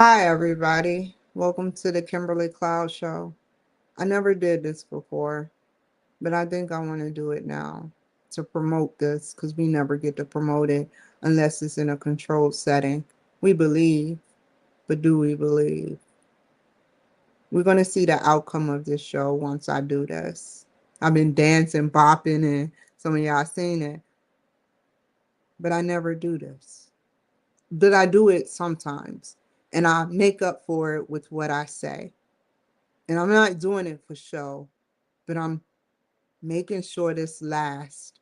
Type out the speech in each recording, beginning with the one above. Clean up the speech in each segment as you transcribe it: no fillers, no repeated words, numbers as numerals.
Hi, everybody. Welcome to the Kimberly Cloud Show. I never did this before, but I think I want to do it now to promote this because we never get to promote it unless it's in a controlled setting. We believe, but do we believe? We're going to see the outcome of this show once I do this. I've been dancing, bopping, and some of y'all seen it, but I never do this. But I do it sometimes, and I make up for it with what I say. And I'm not doing it for show, but I'm making sure this lasts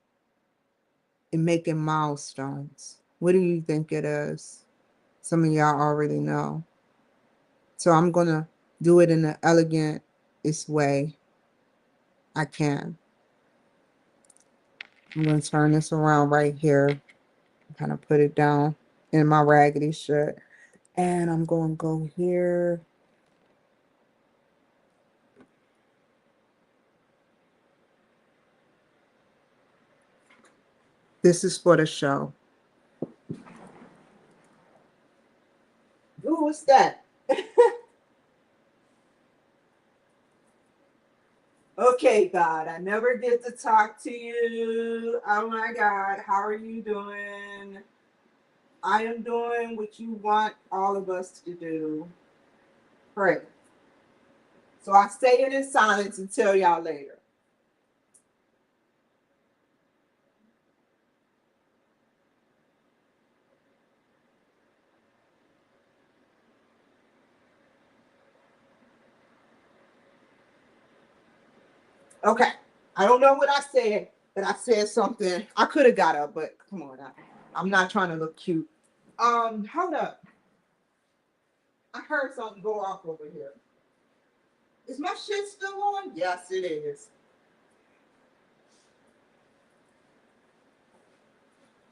and making milestones. What do you think it is? Some of y'all already know. So I'm going to do it in the elegantest way I can. I'm going to turn this around right here, kind of put it down in my raggedy shirt. And I'm going to go here. This is for the show. Ooh, what's that? Okay, God, I never get to talk to you. Oh my God, how are you doing? I am doing what you want all of us to do. Pray. So I say it in silence and tell y'all later. Okay. I don't know what I said, but I said something. I could have got up, but come on. I'm not trying to look cute. Hold up. I heard something go off over here. Is my shit still on? Yes, it is.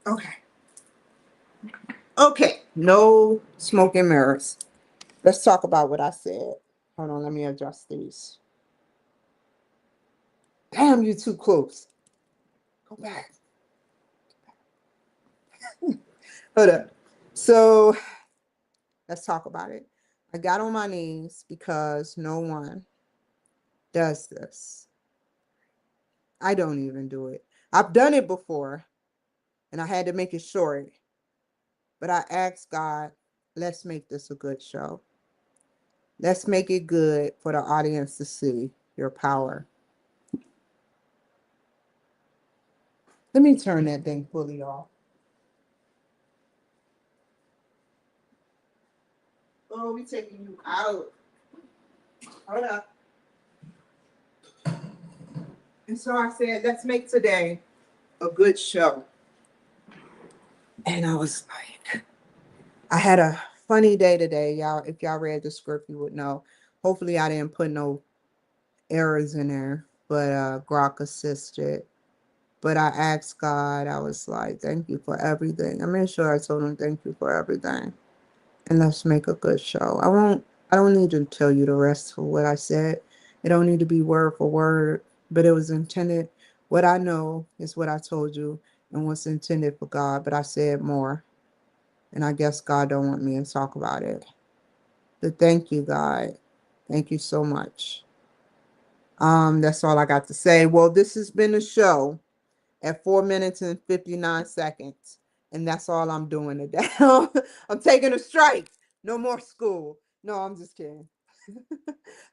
Okay. Okay. No smoke and mirrors. Let's talk about what I said. Hold on, let me adjust these. Damn, you too close. Go back. Hold up. So let's talk about it. I got on my knees because no one does this. I don't even do it. I've done it before and I had to make it short, but I asked God, let's make this a good show. Let's make it good for the audience to see your power. Let me turn that thing fully off. Oh, we taking you out. Hold up. And so I said, let's make today a good show. And I was like, I had a funny day today, y'all. If y'all read the script, you would know. Hopefully, I didn't put no errors in there, but Grok assisted. But I asked God, I was like, thank you for everything. I made sure I told him thank you for everything. And let's make a good show. I don't need to tell you the rest of what I said. It don't need to be word for word, but it was intended. What I know is what I told you and what's intended for God, but I said more. And I guess God don't want me to talk about it. But thank you, God. Thank you so much. That's all I got to say. Well, this has been a show at 4 minutes and 59 seconds. And that's all I'm doing today. I'm taking a strike. No more school. No, I'm just kidding.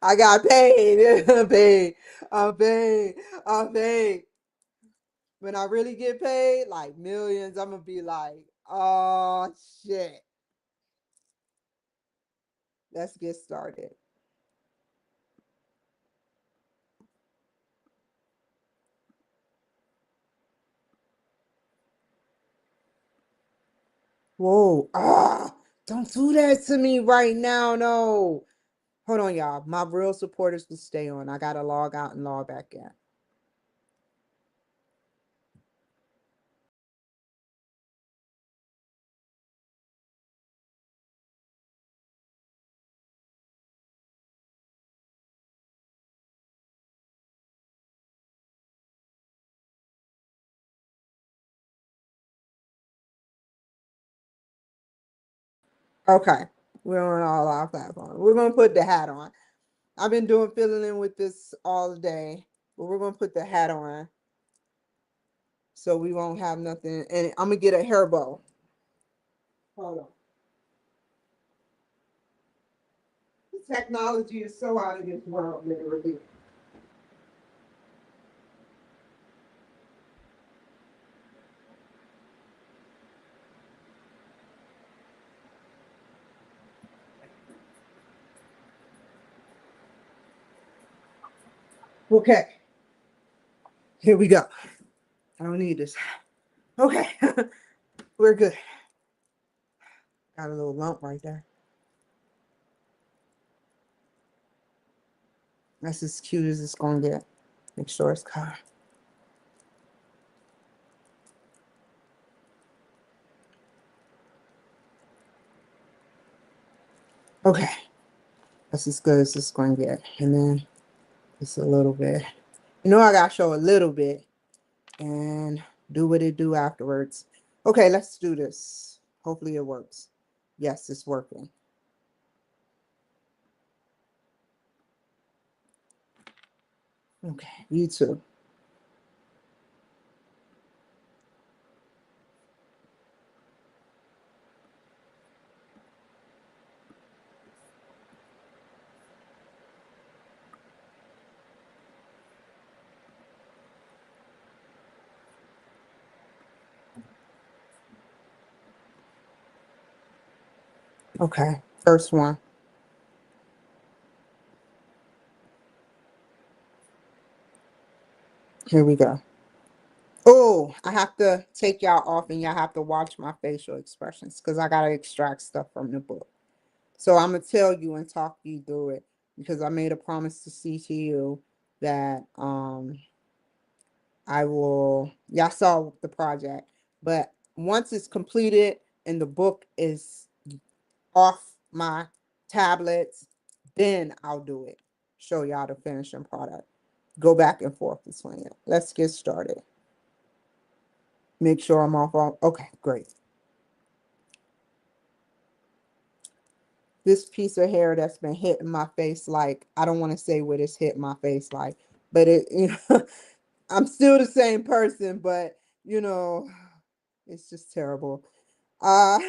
I got paid. paid. I'm paid. I'm paid. When I really get paid, like millions, I'm gonna be like, oh shit. Let's get started. Whoa. Ah, don't do that to me right now. No. Hold on, y'all. My real supporters will stay on. I gotta log out and log back in. Okay. We're on all our platforms. We're gonna put the hat on. I've been doing filling in with this all day, but we're gonna put the hat on so we won't have nothing. And I'm gonna get a hair bow. Hold on. The technology is so out of this world, literally. Okay, here we go. I don't need this. Okay, we're good. Got a little lump right there. That's as cute as it's gonna get. Make sure it's covered. Okay, that's as good as it's gonna get. And then just a little bit. You know, I gotta show a little bit and do what it do afterwards. Okay, let's do this. Hopefully it works. Yes, it's working. Okay, you too. Okay, first one. Here we go. Oh, I have to take y'all off and y'all have to watch my facial expressions because I gotta extract stuff from the book. So I'm gonna tell you and talk you through it because I made a promise to CTU that I will, y'all saw the project, but once it's completed and the book is off my tablets, then I'll do it. Show y'all the finishing product. Go back and forth between it. Let's get started. Make sure I'm off all. Okay, great. This piece of hair that's been hitting my face like, I don't want to say what it's hit my face like, but it, you know, I'm still the same person, but you know, it's just terrible. Uh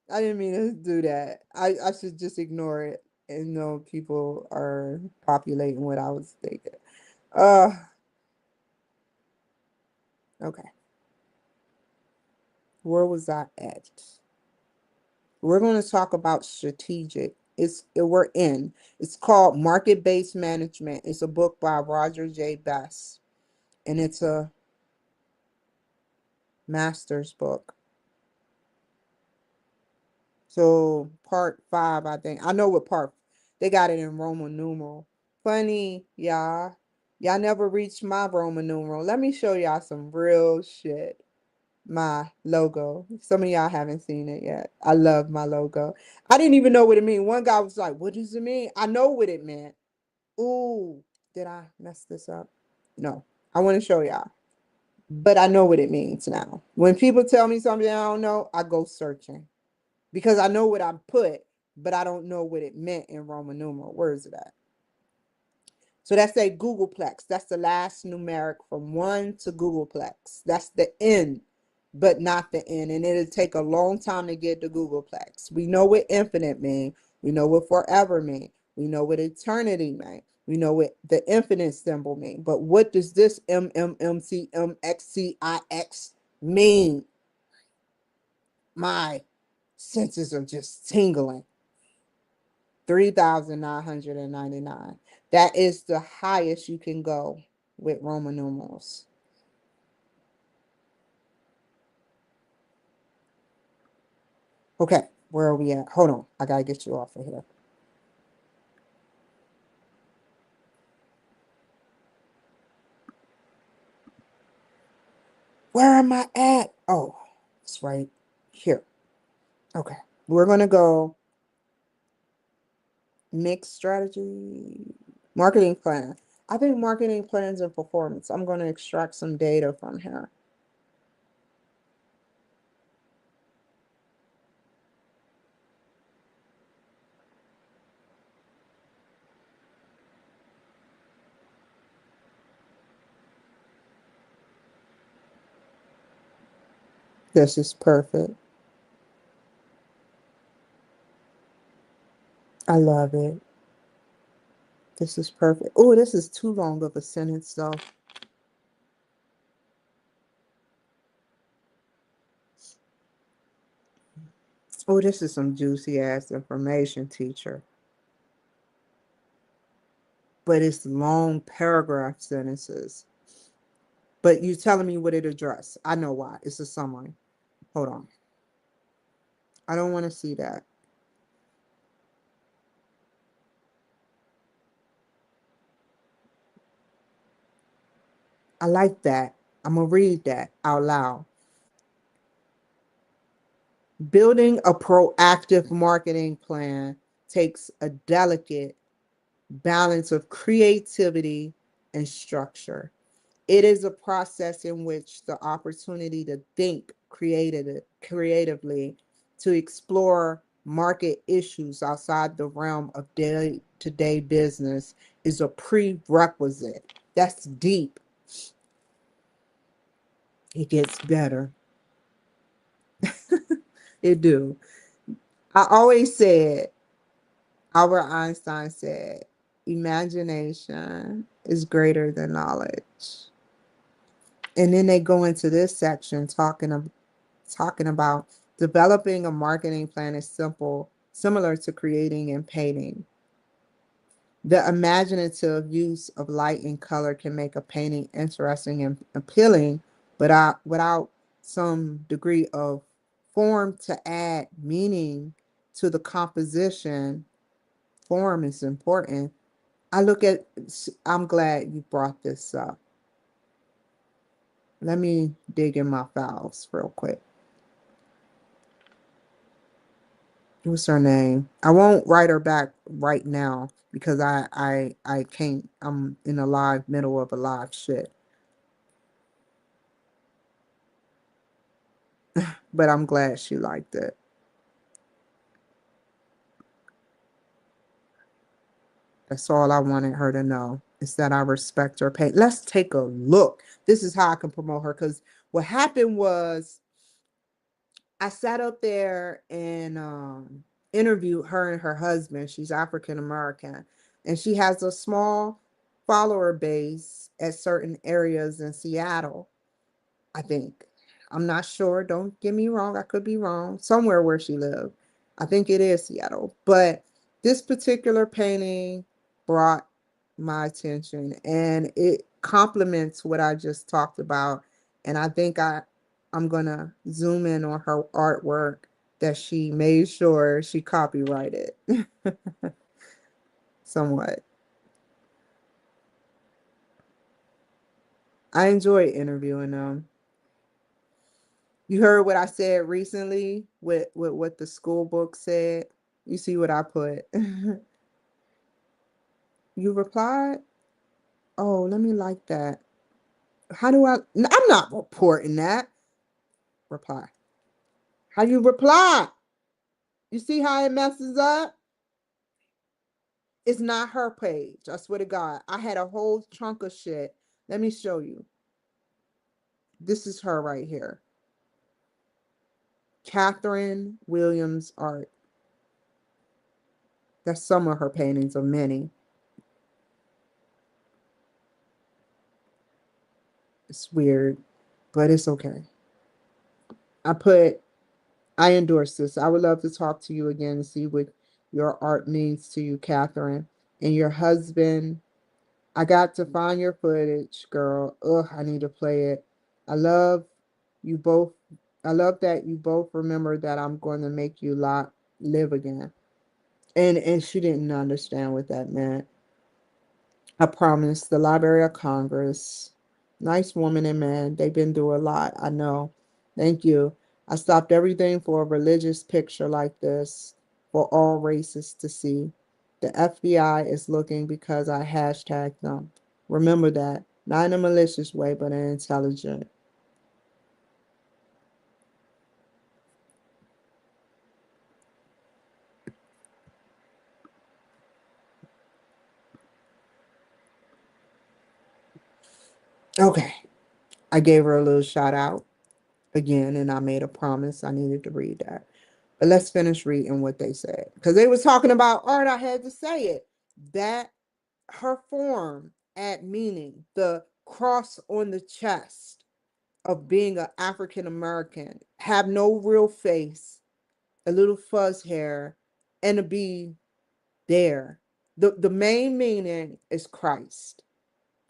I didn't mean to do that. I should just ignore it and know people are populating what I was thinking. Uh okay. Where was I at? We're going to talk about strategic. We're in. It's called Market Based Management. It's a book by Roger J. Best, and it's a master's book. So part 5, I think. I know what part. They got it in Roman numeral. Funny, y'all. Y'all never reached my Roman numeral. Let me show y'all some real shit. My logo. Some of y'all haven't seen it yet. I love my logo. I didn't even know what it meant. One guy was like, "What does it mean?" I know what it meant. Ooh, did I mess this up? No. I want to show y'all. But I know what it means now. When people tell me something I don't know, I go searching. Because I know what I put, but I don't know what it meant in Roman numeral. Where is it at? So that's a Googleplex. That's the last numeric from 1 to Googleplex. That's the N, but not the N. And it'll take a long time to get to Googleplex. We know what infinite mean. We know what forever mean. We know what eternity mean. We know what the infinite symbol mean. But what does this MMMCMXCIX mean? My senses are just tingling. 3,999. That is the highest you can go with Roman numerals. Okay, where are we at? Hold on. I gotta get you off of here. Where am I at? Oh, it's right here. Okay. We're gonna go mixed strategy. Marketing plan. I think marketing plans and performance. I'm gonna extract some data from here. This is perfect. I love it. This is perfect. Oh, this is too long of a sentence, though. Oh, this is some juicy ass information, teacher. But it's long paragraph sentences. But you telling me what it address. I know why. It's a summary. Hold on. I don't want to see that. I like that. I'm going to read that out loud. Building a proactive marketing plan takes a delicate balance of creativity and structure. It is a process in which the opportunity to think creatively, to explore market issues outside the realm of day to day business is a prerequisite. That's deep. It gets better. It do. I always said, Albert Einstein said, imagination is greater than knowledge. And then they go into this section talking about developing a marketing plan is similar to creating and painting. The imaginative use of light and color can make a painting interesting and appealing, but without some degree of form to add meaning to the composition, form is important. I'm glad you brought this up. Let me dig in my files real quick. What's her name? I won't write her back right now because I can't. I'm in a live middle of a live shit. But I'm glad she liked it. That's all I wanted her to know is that I respect her pain. Let's take a look. This is how I can promote her because what happened was I sat up there and interviewed her and her husband. She's African American, and she has a small follower base at certain areas in Seattle, I think. I'm not sure. Don't get me wrong. I could be wrong. Somewhere where she lived. I think it is Seattle. But this particular painting brought my attention and it complements what I just talked about. And I think I'm gonna zoom in on her artwork that she made sure she copyrighted somewhat. I enjoy interviewing them. You heard what I said recently with what the school book said. You see what I put. You replied? Oh, let me like that. How do I? I'm not reporting that. Reply. How you reply? You see how it messes up? It's not her page. I swear to God. I had a whole chunk of shit. Let me show you. This is her right here. Catherine Williams art. That's some of her paintings of many. It's weird, but it's okay. I put, I endorse this. I would love to talk to you again and see what your art means to you, Catherine. And your husband, I got to find your footage, girl. Ugh, I need to play it. I love you both. I love that you both remember that I'm going to make you live again. And she didn't understand what that meant. I promise. The Library of Congress. Nice woman and man. They've been through a lot. I know. Thank you. I stopped everything for a religious picture like this for all races to see. The FBI is looking because I hashtagged them. Remember that. Not in a malicious way, but an intelligent. Okay. I gave her a little shout out. again, and I made a promise I needed to read that. But let's finish reading what they said. Because they was talking about art, I had to say it. That her form add meaning. The cross on the chest of being an African American, have no real face, a little fuzz hair, and to be there. The main meaning is Christ,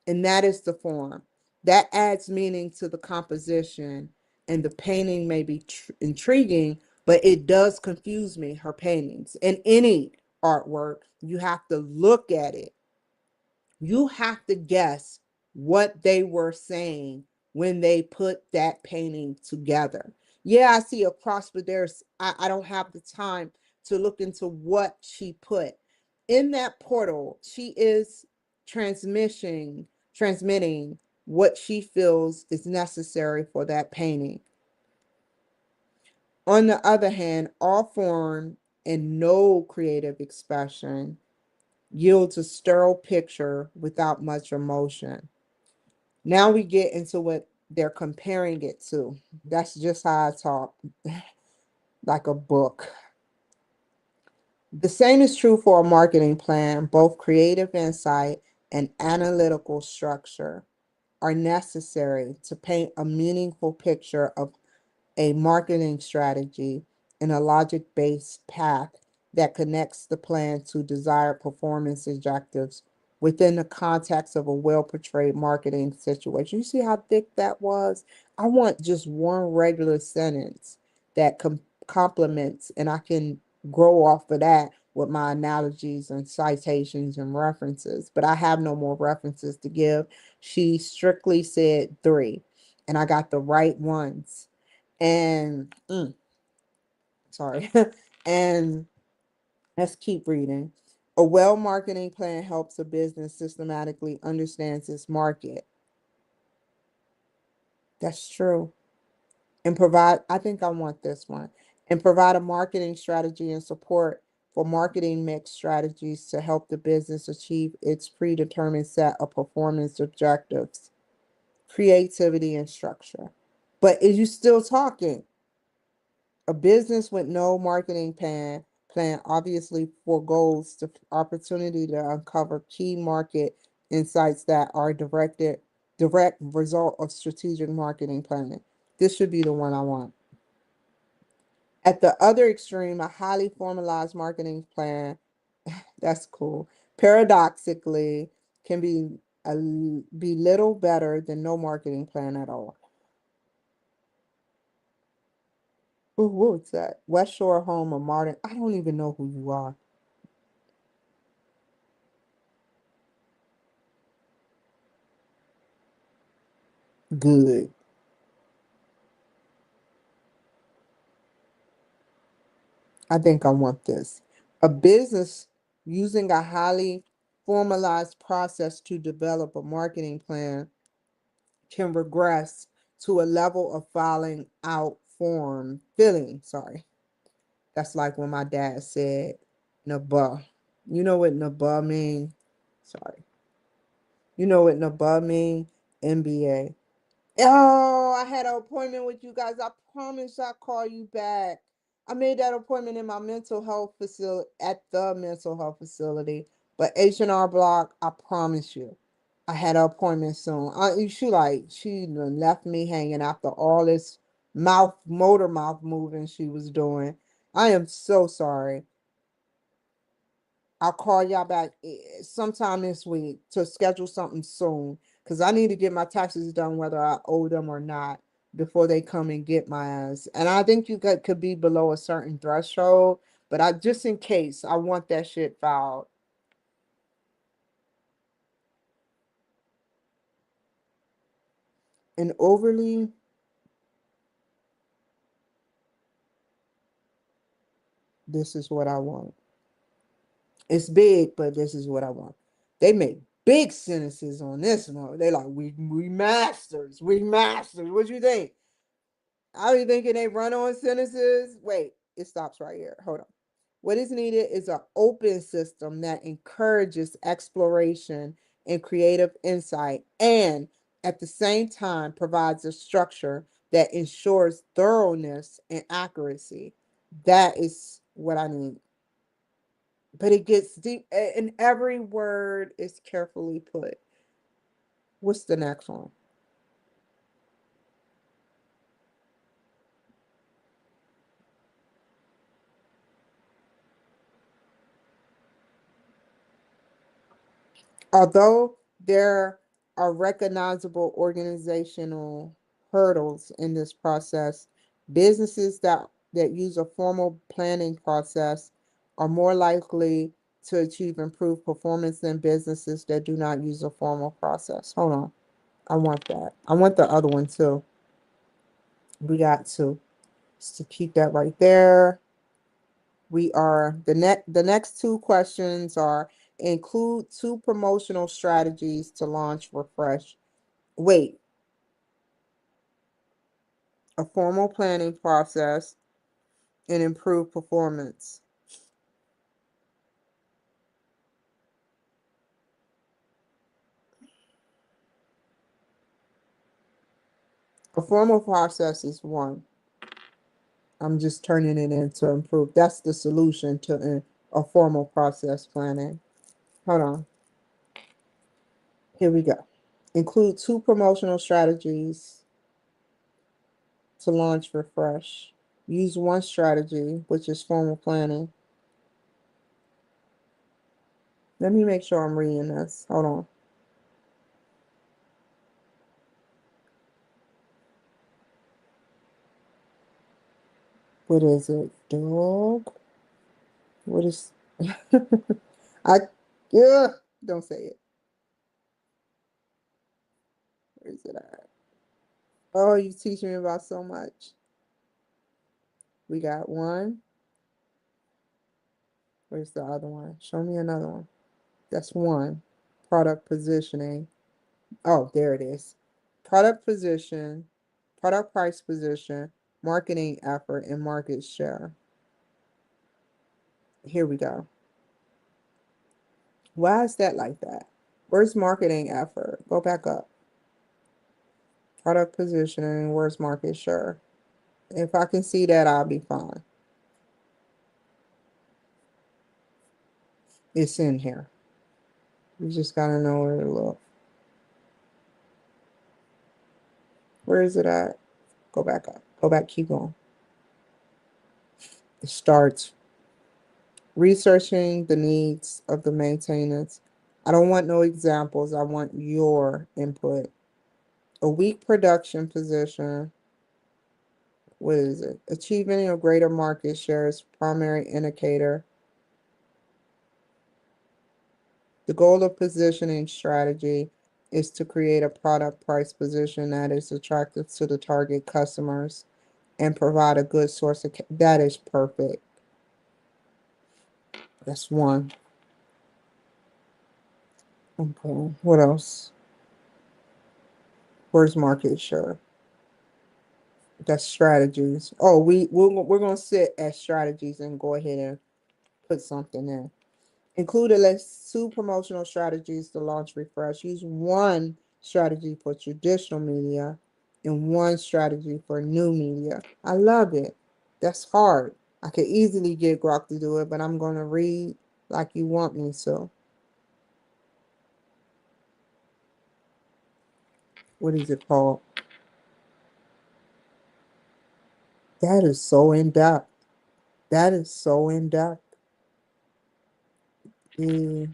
and that is the form. That adds meaning to the composition, and the painting may be intriguing, but it does confuse me, her paintings. In any artwork, you have to look at it, you have to guess what they were saying when they put that painting together. Yeah, I see a cross, but I don't have the time to look into what she put. In that portal, she is transmitting what she feels is necessary for that painting. On the other hand, all form and no creative expression yields a sterile picture without much emotion. Now we get into what they're comparing it to. That's just how I talk, like a book. The same is true for a marketing plan. Both creative insight and analytical structure are necessary to paint a meaningful picture of a marketing strategy and a logic based path that connects the plan to desired performance objectives within the context of a well portrayed marketing situation. You see how thick that was? I want just one regular sentence that complements, and I can grow off of that with my analogies and citations and references. But I have no more references to give. She strictly said three, and I got the right ones. And sorry. And let's keep reading. A well marketing plan helps a business systematically understands its market. That's true. And provide, I think I want this one. And provide a marketing strategy and support for marketing mix strategies to help the business achieve its predetermined set of performance objectives, creativity, and structure. But is you still talking? A business with no marketing plan obviously foregoes the opportunity to uncover key market insights that are direct result of strategic marketing planning. This should be the one I want. At the other extreme, a highly formalized marketing plan, that's cool, paradoxically can be little better than no marketing plan at all. Ooh, what's that? West Shore Home or Martin? I don't even know who you are. Good. I think I want this. A business using a highly formalized process to develop a marketing plan can regress to a level of filling. Sorry. That's like when my dad said Naba. You know what Naba mean? Sorry. You know what Naba mean? NBA. Oh, I had an appointment with you guys. I promise I'll call you back. I made that appointment in my mental health facility at the mental health facility. But H&R Block, I promise you. I had an appointment soon. She done left me hanging after all this motor mouth moving she was doing. I am so sorry. I'll call y'all back sometime this week to schedule something soon because I need to get my taxes done whether I owe them or not before they come and get my ass. And I think could be below a certain threshold, but I just in case I want that shit filed. And overly, this is what I want. It's big, but this is what I want. They make big sentences on this one. They like we masters. What you think? I be thinking they run on sentences. Wait, it stops right here. Hold on. What is needed is an open system that encourages exploration and creative insight and At the same time, provides a structure that ensures thoroughness and accuracy. That is what I need. But it gets deep, and every word is carefully put. What's the next one? Although there are recognizable organizational hurdles in this process, businesses that use a formal planning process are more likely to achieve improved performance than businesses that do not use a formal process. Hold on. I want that. I want the other one too. We got to. Just to keep that right there. We are the next two questions are include two promotional strategies to launch refresh. Wait, a formal planning process and improve performance. A formal process is one. I'm just turning it into improve. That's the solution to a formal process planning. Hold on. Here we go. Include two promotional strategies to launch refresh. Use one strategy, which is formal planning. Let me make sure I'm reading this. Hold on. What is it? Dog? What is I yeah, don't say it. Where is it at? Oh, you teach me about so much. We got one. Where's the other one? Show me another one. That's one. Product positioning. Oh, there it is. Product position, product price position, marketing effort, and market share. Here we go. Why is that like that? Where's marketing effort? Go back up. Product positioning, where's market share? If I can see that, I'll be fine. It's in here. You just gotta know where to look. Where is it at? Go back up. Go back, keep going. It starts researching the needs of the maintenance. I don't want no examples. I want your input. A weak production position. What is it? Achieving a greater market share is primary indicator. The goal of positioning strategy is to create a product price position that is attractive to the target customers and provide a good source of that is perfect. That's one. Okay, what else? Where's market share? That's strategies. Oh, we're gonna sit at strategies and go ahead and put something in. Include at least two promotional strategies to launch refresh. Use one strategy for traditional media and one strategy for new media. I love it. That's hard. I could easily get Grok to do it, but I'm gonna read like you want me to. What is it called? That is so in depth. That is so in depth. The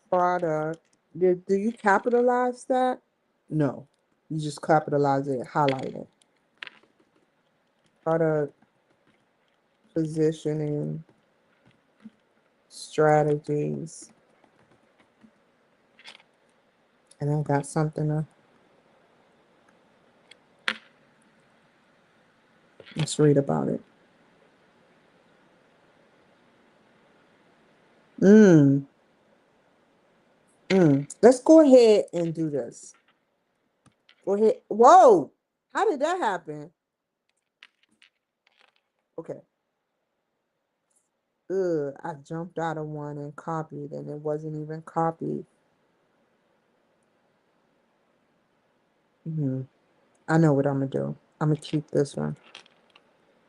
product. Do you capitalize that? No. You just capitalize it, highlight it. Product positioning strategies. And I got something to let's read about it. Mm, Let's go ahead and do this. Go ahead. Whoa! How did that happen? Okay. I jumped out of one and copied, and it wasn't even copied. I know what I'm going to do. I'm going to keep this one.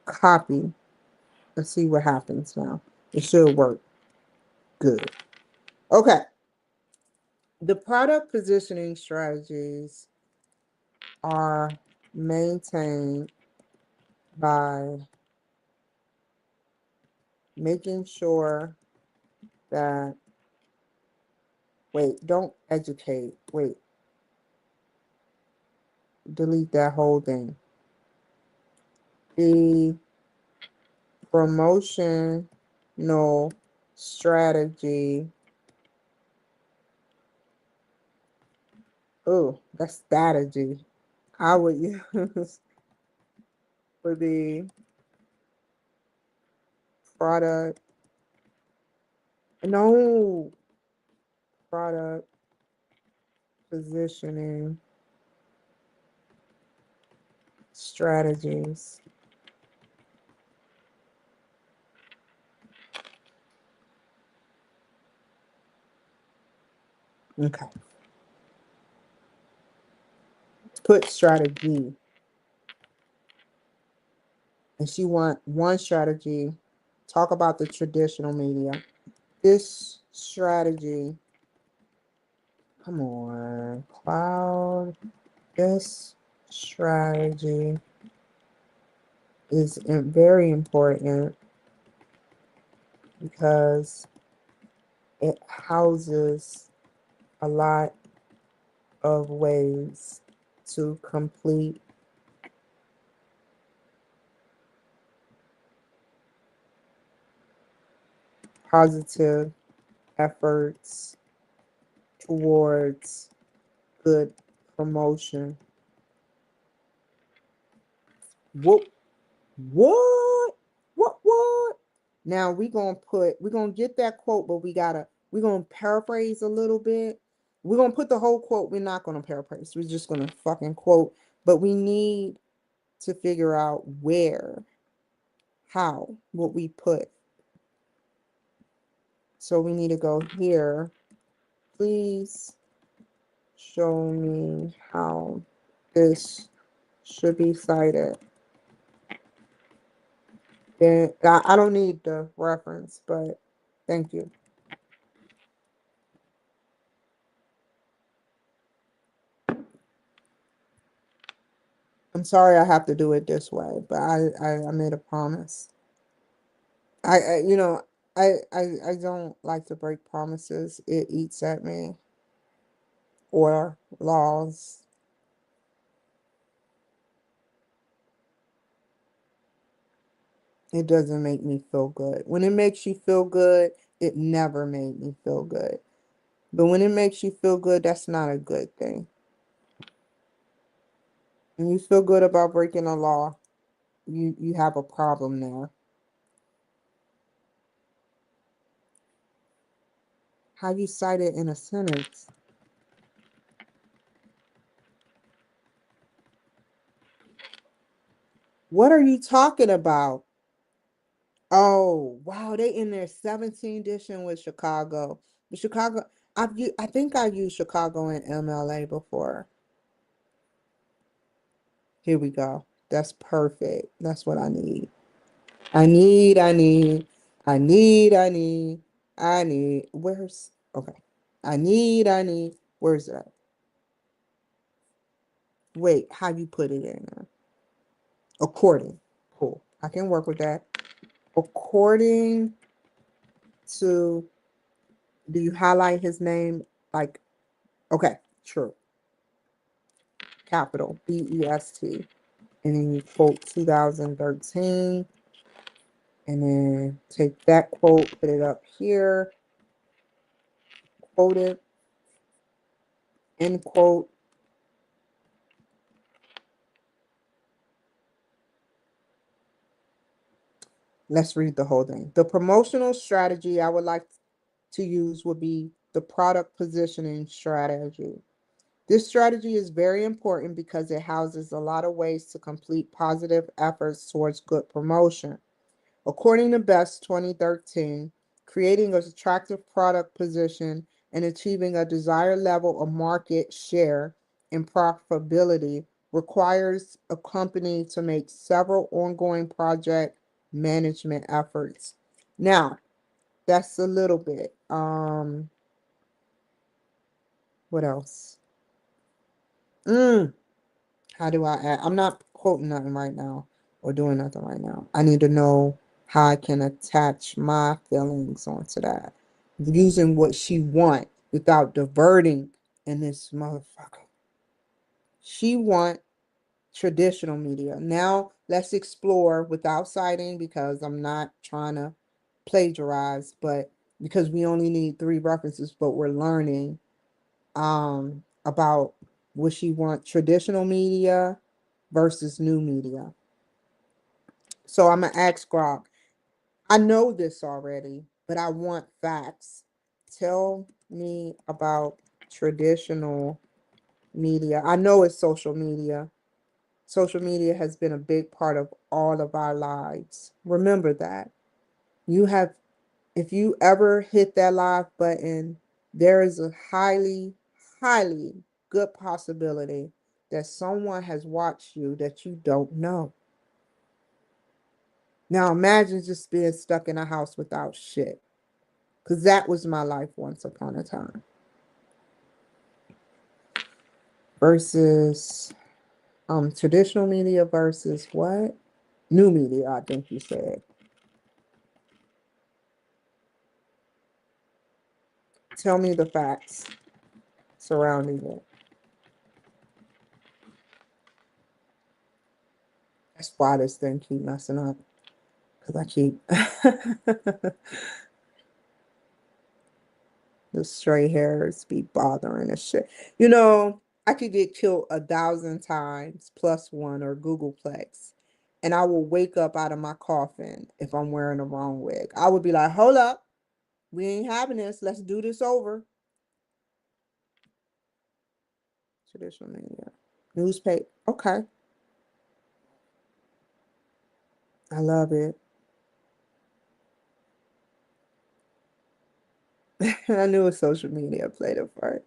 Copy. Let's see what happens now. It should work. Good. Okay. The product positioning strategies are maintained by making sure that, wait, don't educate. Wait, delete that whole thing. The promotional strategy. Oh, that's strategy. I would use for the product. No, product positioning strategies. Okay. Put strategy. And she want one strategy. Talk about the traditional media. This strategy, come on, cloud. This strategy is very important because it houses a lot of ways to complete positive efforts towards good promotion. What? What? What? Now we're gonna get that quote, but we're gonna paraphrase a little bit. We're gonna put the whole quote. We're not gonna paraphrase. We're just gonna fucking quote. But we need to figure out where, how, what we put. So we need to go here. Please show me how this should be cited. Then I don't need the reference, but thank you. I'm sorry I have to do it this way, but I made a promise. I you know, I don't like to break promises. It eats at me. Or laws. It doesn't make me feel good. When it makes you feel good, it never made me feel good. But when it makes you feel good, that's not a good thing. When you feel good about breaking a law, you have a problem there. How you cite it in a sentence? What are you talking about? Oh, wow, they in their 17th edition with Chicago. The Chicago, I think I used Chicago and MLA before. Here we go. That's perfect. That's what I need. I need, I need, I need, I need, I need. Where's, okay. I need, where's that? Wait, how you put it in there? According. Cool. I can work with that. According to, do you highlight his name? Like, okay, true. Capital BEST. And then you quote 2013. And then take that quote, put it up here. Quote it. End quote. Let's read the whole thing. The promotional strategy I would like to use would be the product positioning strategy. This strategy is very important because it houses a lot of ways to complete positive efforts towards good promotion. According to Best 2013, creating an attractive product position and achieving a desired level of market share and profitability requires a company to make several ongoing project management efforts. Now, that's a little bit. What else? Mm, how do I add? I'm not quoting nothing right now or doing nothing right now. I need to know how I can attach my feelings onto that. Using what she want without diverting in this motherfucker. She want traditional media. Now let's explore without citing because I'm not trying to plagiarize, but because we only need 3 references, but we're learning about what she want traditional media versus new media. So I'm gonna ask Grok. I know this already, but I want facts. Tell me about traditional media. I know it's social media. Social media has been a big part of all of our lives. Remember that. You have, if you ever hit that live button, there is a highly, highly good possibility that someone has watched you that you don't know. Now imagine just being stuck in a house without shit. Because that was my life once upon a time. Versus traditional media versus what? New media, I think you said. Tell me the facts surrounding it. That's why this thing keep messing up. Because I keep the stray hairs be bothering and shit. You know, I could get killed 1,000 times plus one or Googleplex. And I will wake up out of my coffin if I'm wearing the wrong wig. I would be like, hold up, we ain't having this. Let's do this over. Traditional media. Newspaper. Okay. I love it. I knew a social media played a part.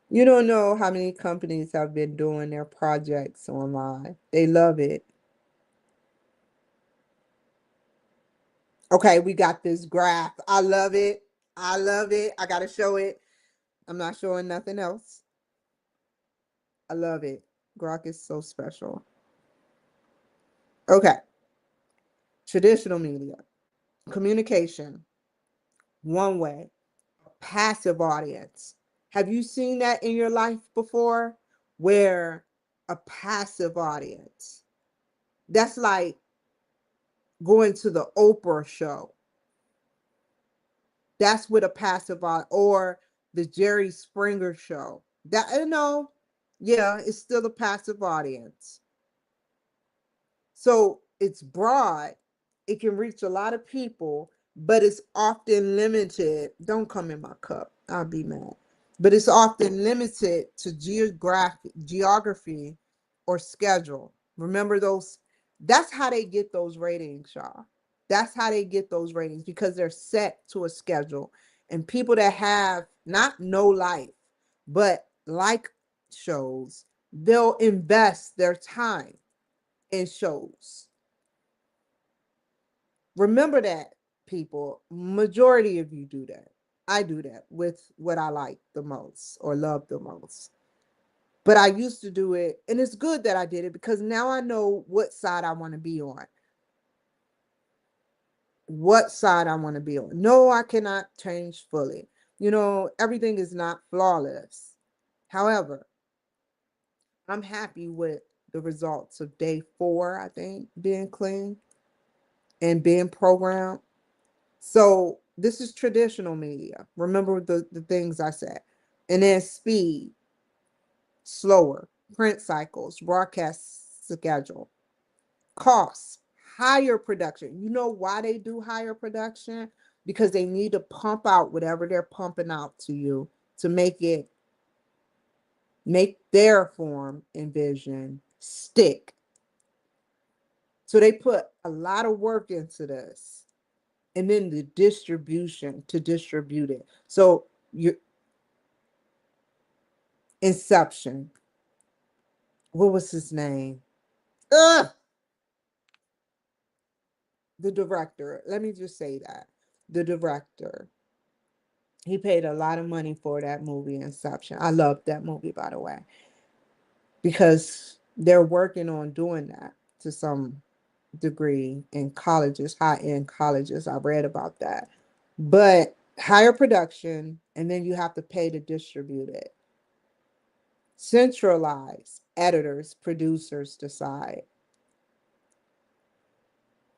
You don't know how many companies have been doing their projects online. They love it. Okay, we got this graph. I love it. I love it. I got to show it. I'm not showing nothing else. I love it. Grok is so special. Okay. Traditional media. Communication. One way. Passive audience. Have you seen that in your life before? Where a passive audience. That's like going to the Oprah show. That's what a passive audience, or the Jerry Springer show. That, yeah, it's still a passive audience. So it's broad. It can reach a lot of people, but it's often limited. Don't come in my cup. I'll be mad. But it's often limited to geography or schedule. Remember those? That's how they get those ratings, y'all. That's how they get those ratings because they're set to a schedule. And people that have not no life, but like shows, they'll invest their time in shows. Remember that, people. Majority of you do that. I do that with what I like the most or love the most. But I used to do it, and it's good that I did it because now I know what side I want to be on. What side I want to be on. No, I cannot change fully. Everything is not flawless. However, I'm happy with the results of day 4, I think, being clean and being programmed. So this is traditional media. Remember the things I said. And then speed, slower, print cycles, broadcast schedule, costs, higher production. You know why they do higher production? Because they need to pump out whatever they're pumping out to you to make their form and vision stick. So they put a lot of work into this. And then the distribution to distribute it. So your inception, what was his name? Ugh, the director. Let me just say that. The director. He paid a lot of money for that movie, Inception. I love that movie, by the way, because they're working on doing that to some degree in colleges, high end colleges. I read about that. But higher production, and then you have to pay to distribute it. Centralized editors, producers decide.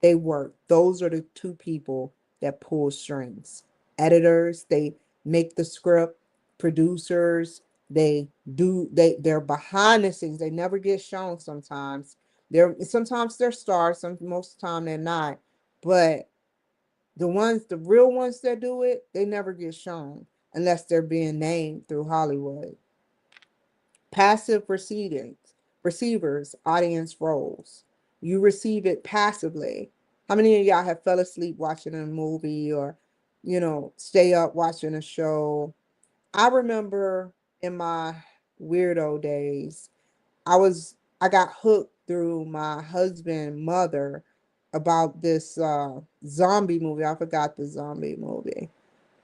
They work. Those are the two people that pull strings. Editors, they make the script. Producers, they're behind the scenes. They never get shown sometimes. They're stars, most of the time they're not. But the real ones that do it, they never get shown unless they're being named through Hollywood. Passive receivers, audience roles. You receive it passively. How many of y'all have fell asleep watching a movie or, stay up watching a show? I remember in my weirdo days, I got hooked through my husband, mother, about this zombie movie. I forgot the zombie movie,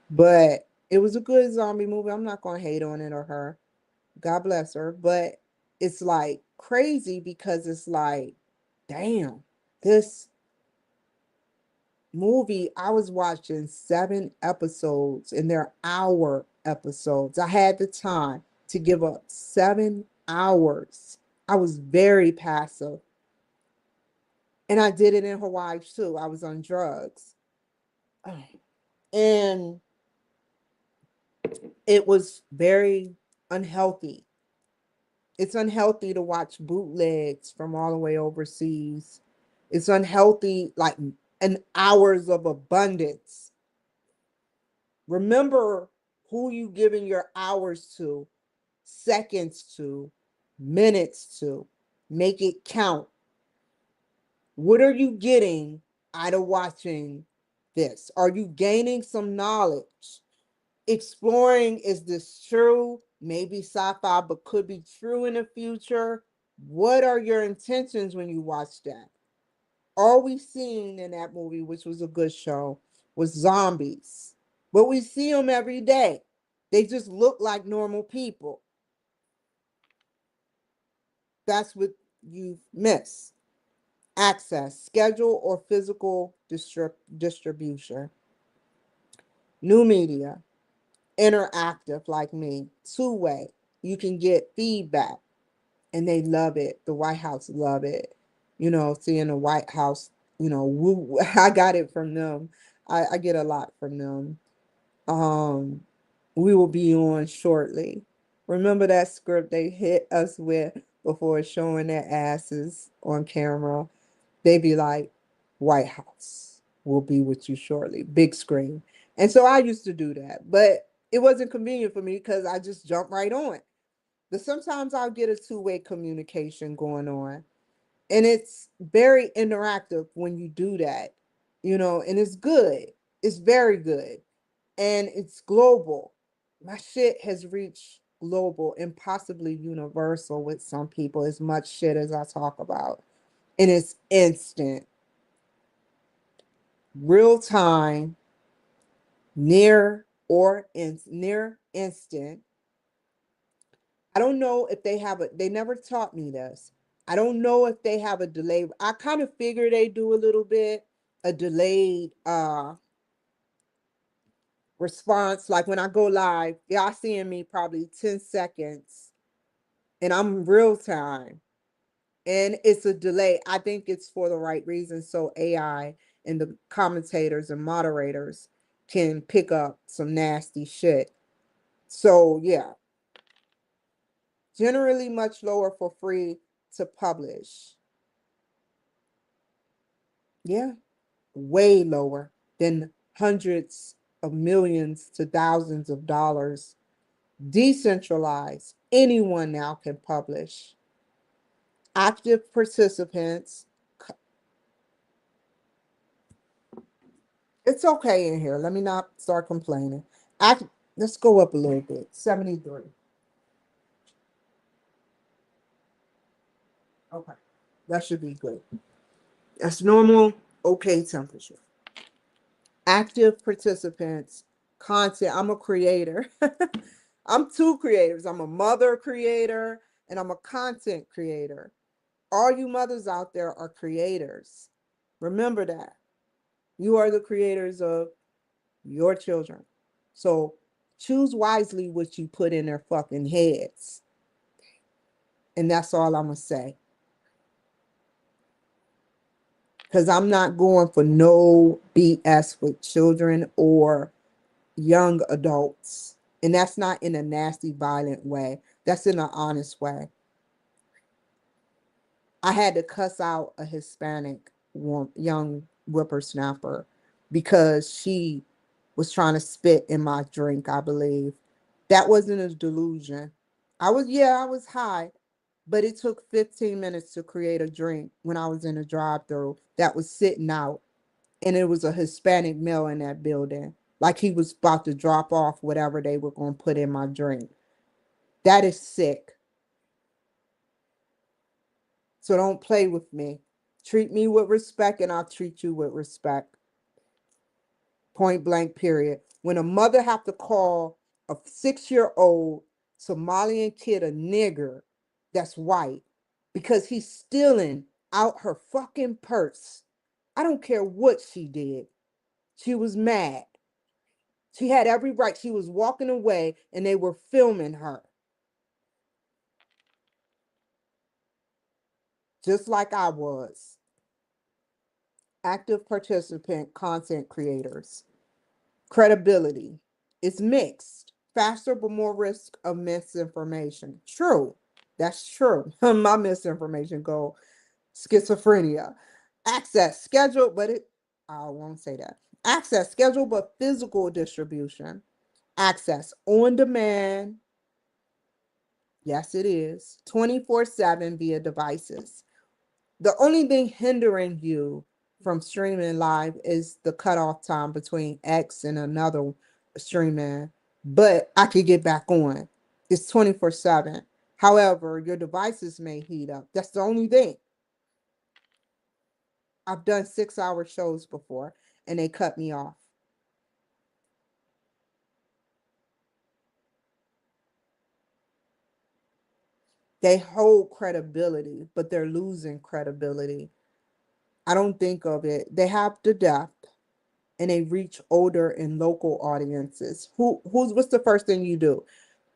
but it was a good zombie movie. I'm not gonna hate on it or her. God bless her. But it's like crazy because it's like, damn, this movie, I was watching 7 episodes and they're hour episodes. I had the time to give up 7 hours. I was very passive. And I did it in Hawaii too. I was on drugs. And it was very unhealthy. It's unhealthy to watch bootlegs from all the way overseas. It's unhealthy, like an hours of abundance. Remember who you giving your hours to, seconds to, minutes to. Make it count. What are you getting out of watching this? Are you gaining some knowledge? Exploring, is this true? Maybe sci-fi, but could be true in the future. What are your intentions when you watch that? All we seen in that movie, which was a good show, was zombies. But we see them every day. They just look like normal people. That's what you miss. Access, schedule, or physical distribution. New media, interactive like me, two-way. You can get feedback and they love it. The White House love it. Seeing the White House, I got it from them. I get a lot from them. Um, we will be on shortly. Remember that script they hit us with before showing their asses on camera? They be like, White House will be with you shortly, big screen. And so I used to do that, but it wasn't convenient for me because I just jumped right on. But sometimes I'll get a two-way communication going on. And it's very interactive when you do that, and it's good. It's very good. And it's global. My shit has reached global and possibly universal with some people, as much shit as I talk about. And it's instant, real time, near instant. I don't know if they never taught me this. I don't know if they have a delay. I kind of figure they do a little bit, a delayed response. Like when I go live, y'all seeing me probably 10 seconds and I'm real time. And it's a delay. I think it's for the right reason. So AI and the commentators and moderators can pick up some nasty shit. So yeah, generally much lower for free to publish. Yeah, way lower than hundreds of millions to thousands of dollars. Decentralized. Anyone now can publish. Active participants. It's okay in here. Let me not start complaining. Let's go up a little bit. 73. Okay. That should be good. That's normal, okay temperature. Active participants, content. I'm a creator. I'm two creators. I'm a mother creator and I'm a content creator. All you mothers out there are creators. Remember that. You are the creators of your children. So choose wisely what you put in their fucking heads. And that's all I'm going to say. Because I'm not going for no BS with children or young adults. And that's not in a nasty, violent way. That's in an honest way. I had to cuss out a Hispanic young whippersnapper because she was trying to spit in my drink, I believe. That wasn't a delusion. I was high, but it took 15 minutes to create a drink when I was in a drive-through that was sitting out. And it was a Hispanic male in that building. Like he was about to drop off whatever they were going to put in my drink. That is sick. So don't play with me. Treat me with respect and I'll treat you with respect. Point blank, period. When a mother have to call a 6-year-old Somalian kid a nigger that's white because he's stealing out her fucking purse. I don't care what she did. She was mad. She had every right. She was walking away and they were filming her. Just like I was. Active participant content creators. Credibility is mixed. Faster but more risk of misinformation. True. That's true. My misinformation go schizophrenia. Access scheduled, but it I won't say that. Access scheduled but physical distribution. Access on demand. Yes, it is. 24/7 via devices. The only thing hindering you from streaming live is the cutoff time between X and another streaming, but I could get back on. It's 24/7. However, your devices may heat up. That's the only thing. I've done 6-hour shows before and they cut me off. They hold credibility, but they're losing credibility. I don't think of it. They have the depth and they reach older and local audiences. What's the first thing you do?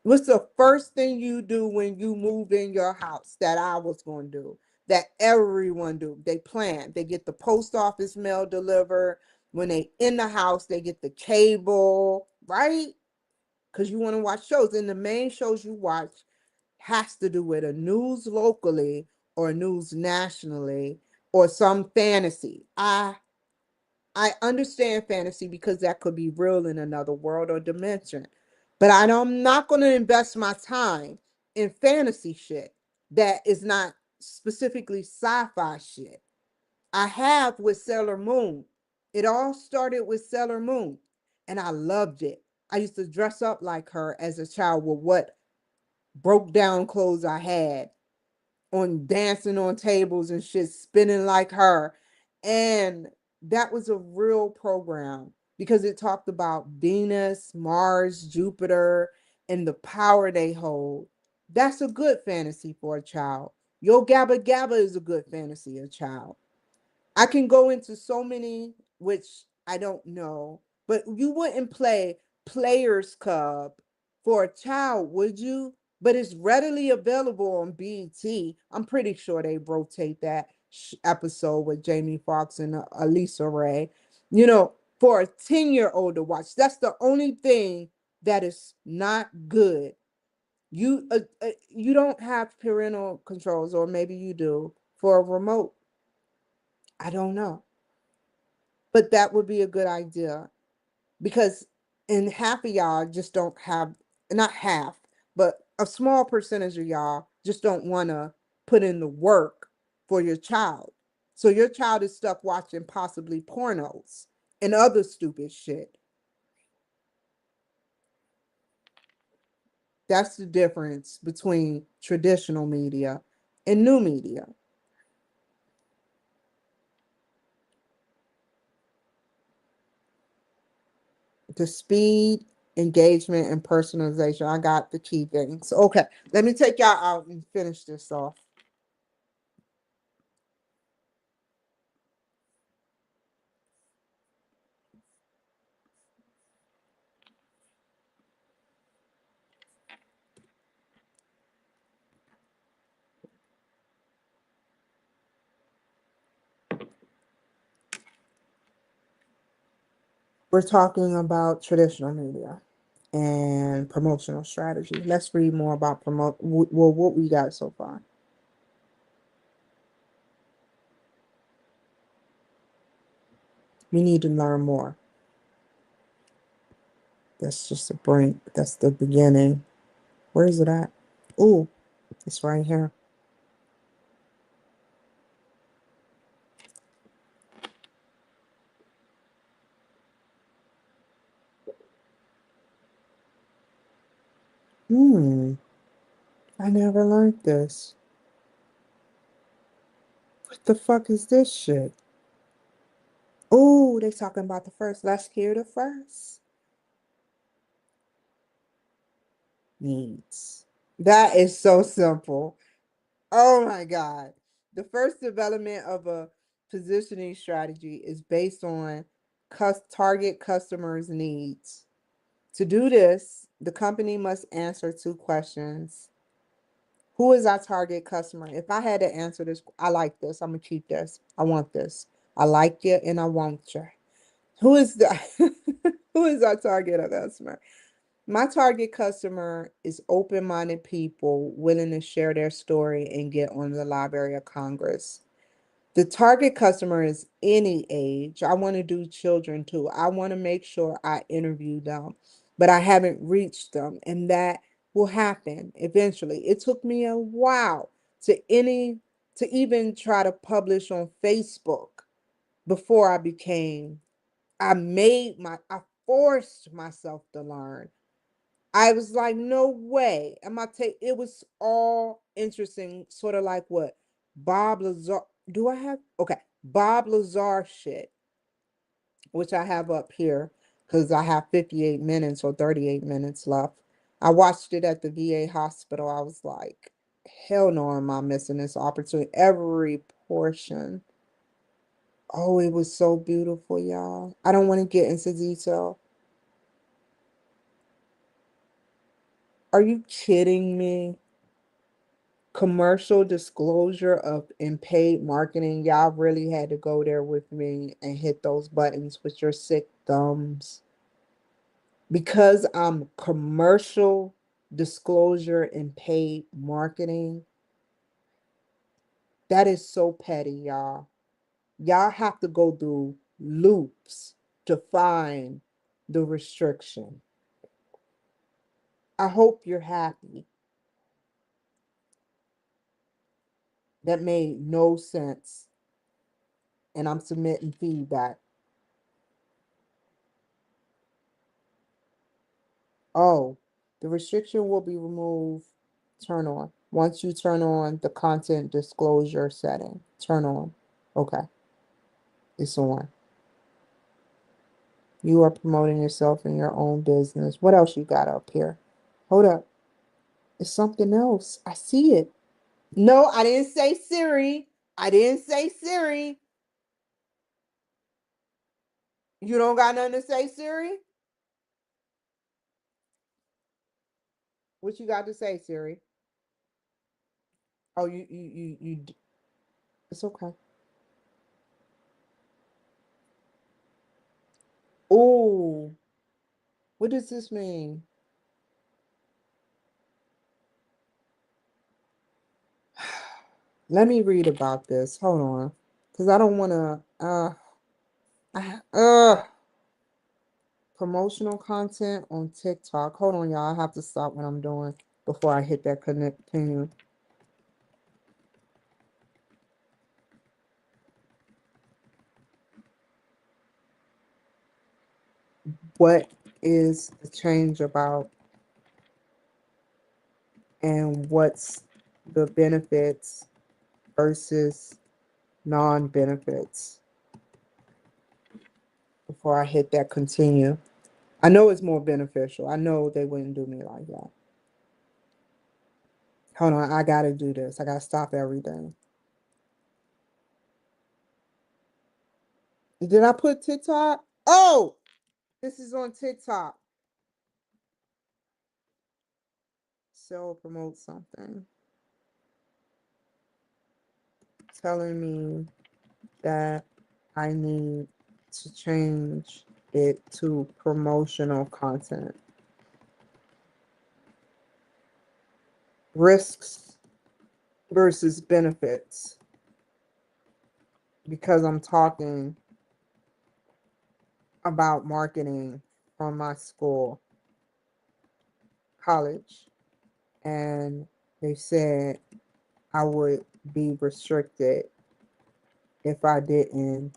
What's the first thing you do when you move in your house that I was going to do? That everyone do. They plan. They get the post office mail delivered. When they in the house, they get the cable, right? Because you want to watch shows. And the main shows you watch has to do with a news locally or news nationally or some fantasy. I understand fantasy because that could be real in another world or dimension. But I'm not going to invest my time in fantasy shit that is not specifically sci-fi shit. I have with Sailor Moon. It all started with Sailor Moon and I loved it. I used to dress up like her as a child with what broke down clothes I had on dancing on tables and shit, spinning like her. And that was a real program because it talked about Venus, Mars, Jupiter, and the power they hold. That's a good fantasy for a child. Yo Gabba Gabba is a good fantasy a child. I can go into so many, which I don't know, but you wouldn't play Players Club for a child, would you? But it's readily available on BET. I'm pretty sure they rotate that episode with Jamie Foxx and Elisa Ray. You know, for a 10-year-old to watch. That's the only thing that is not good. You don't have parental controls, or maybe you do for a remote. I don't know. But that would be a good idea because in half of y'all just don't have, not half, but a small percentage of y'all just don't want to put in the work for your child. So your child is stuck watching possibly pornos and other stupid shit. That's the difference between traditional media and new media. The speed, engagement, and personalization. I got the key things. Okay, let me take y'all out and finish this off. We're talking about traditional media and promotional strategy. Let's read more about what we got so far. We need to learn more. That's just a brink. That's the beginning. Where is it at? Ooh, it's right here. I never learned this. What the fuck is this shit? Ooh, they talking about the first. Let's hear the first. Needs. That is so simple. Oh my God. The first development of a positioning strategy is based on target customers' needs. To do this, the company must answer two questions. Who is our target customer? If I had to answer this, I like this. I'm going to keep this. I want this. I like you and I want you. Who is the who is our target customer? My target customer is open-minded people willing to share their story and get on the Library of Congress. The target customer is any age. I want to do children too. I want to make sure I interview them, but I haven't reached them, and that will happen eventually. It took me a while to even try to publish on Facebook before I forced myself to learn. I was like, no way. It was all interesting, sort of like what Bob Lazar. Do I have okay? Bob Lazar shit, which I have up here because I have 58 minutes or 38 minutes left. I watched it at the VA hospital. I was like, hell no, am I missing this opportunity? Every portion. Oh, it was so beautiful, y'all. I don't want to get into detail. Are you kidding me? Commercial disclosure of in paid marketing. Y'all really had to go there with me and hit those buttons with your sick thumbs. Because I'm commercial disclosure in paid marketing, that is so petty, y'all. Y'all have to go through loops to find the restriction. I hope you're happy. That made no sense. And I'm submitting feedback. Oh, the restriction will be removed. Turn on. Once you turn on the content disclosure setting, turn on. Okay, it's on. You are promoting yourself in your own business. What else you got up here? Hold up. It's something else. I see it. No, I didn't say Siri. I didn't say Siri. You don't got nothing to say, Siri? What you got to say, Siri? Oh, it's okay. Oh, what does this mean? Let me read about this. Hold on. Because I don't want to, promotional content on TikTok. Hold on, y'all. I have to stop what I'm doing before I hit that continue. What is the change about and what's the benefits versus non-benefits before I hit that continue. I know it's more beneficial. I know they wouldn't do me like that. Hold on, I gotta do this. I gotta stop everything. Did I put TikTok? Oh, this is on TikTok. Sell or promote something. Telling me that I need to change it to promotional content. Risks versus benefits. Because I'm talking about marketing from my school, college, and they said I would be restricted if I didn't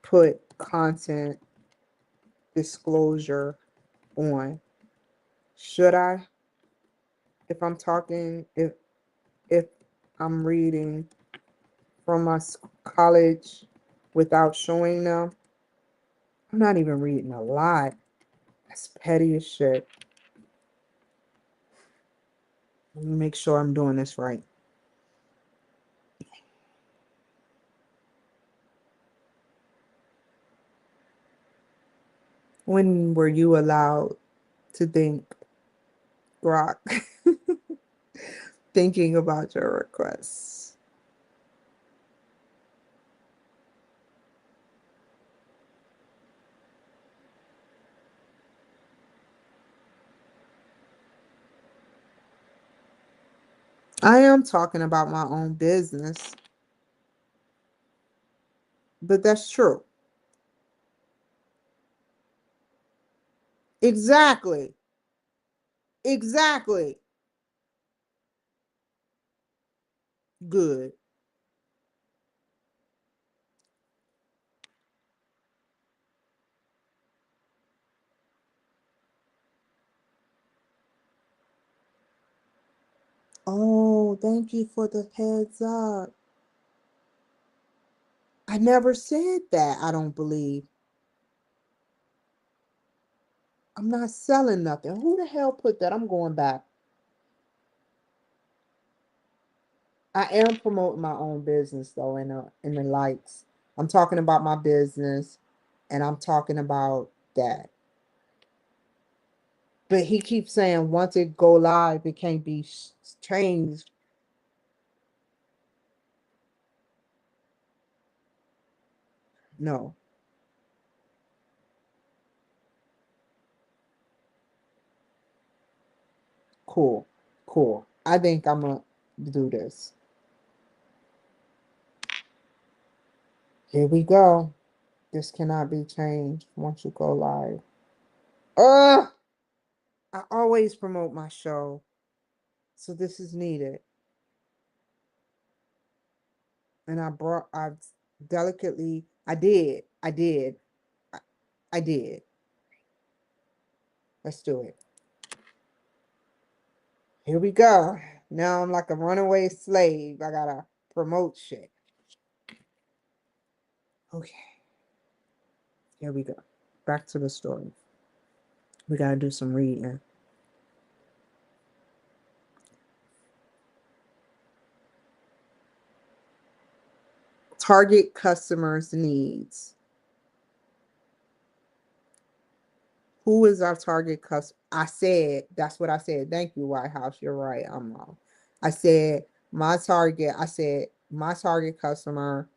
put content disclosure on. Should I? If I'm talking, if I'm reading from my college without showing them, I'm not even reading a lot. That's petty as shit. Let me make sure I'm doing this right. When were you allowed to think, Grok, thinking about your requests? I am talking about my own business, but that's true. Exactly. Exactly. Good. Oh, thank you for the heads up. I never said that, I don't believe. I'm not selling nothing. Who the hell put that? I'm going back. I am promoting my own business though in the lights. I'm talking about my business and I'm talking about that. But he keeps saying once it go live, it can't be changed. No, cool, cool. I think I'm gonna do this. Here we go. This cannot be changed once you go live. Ugh! I always promote my show, so this is needed. And I delicately, I, I did. Let's do it. Here we go. Now I'm like a runaway slave. I gotta promote shit. Okay, here we go. Back to the story. We gotta do some reading. Target customers' needs. Who is our target customer? I said, that's what I said. Thank you, White House. You're right. I'm wrong. I said, my target customer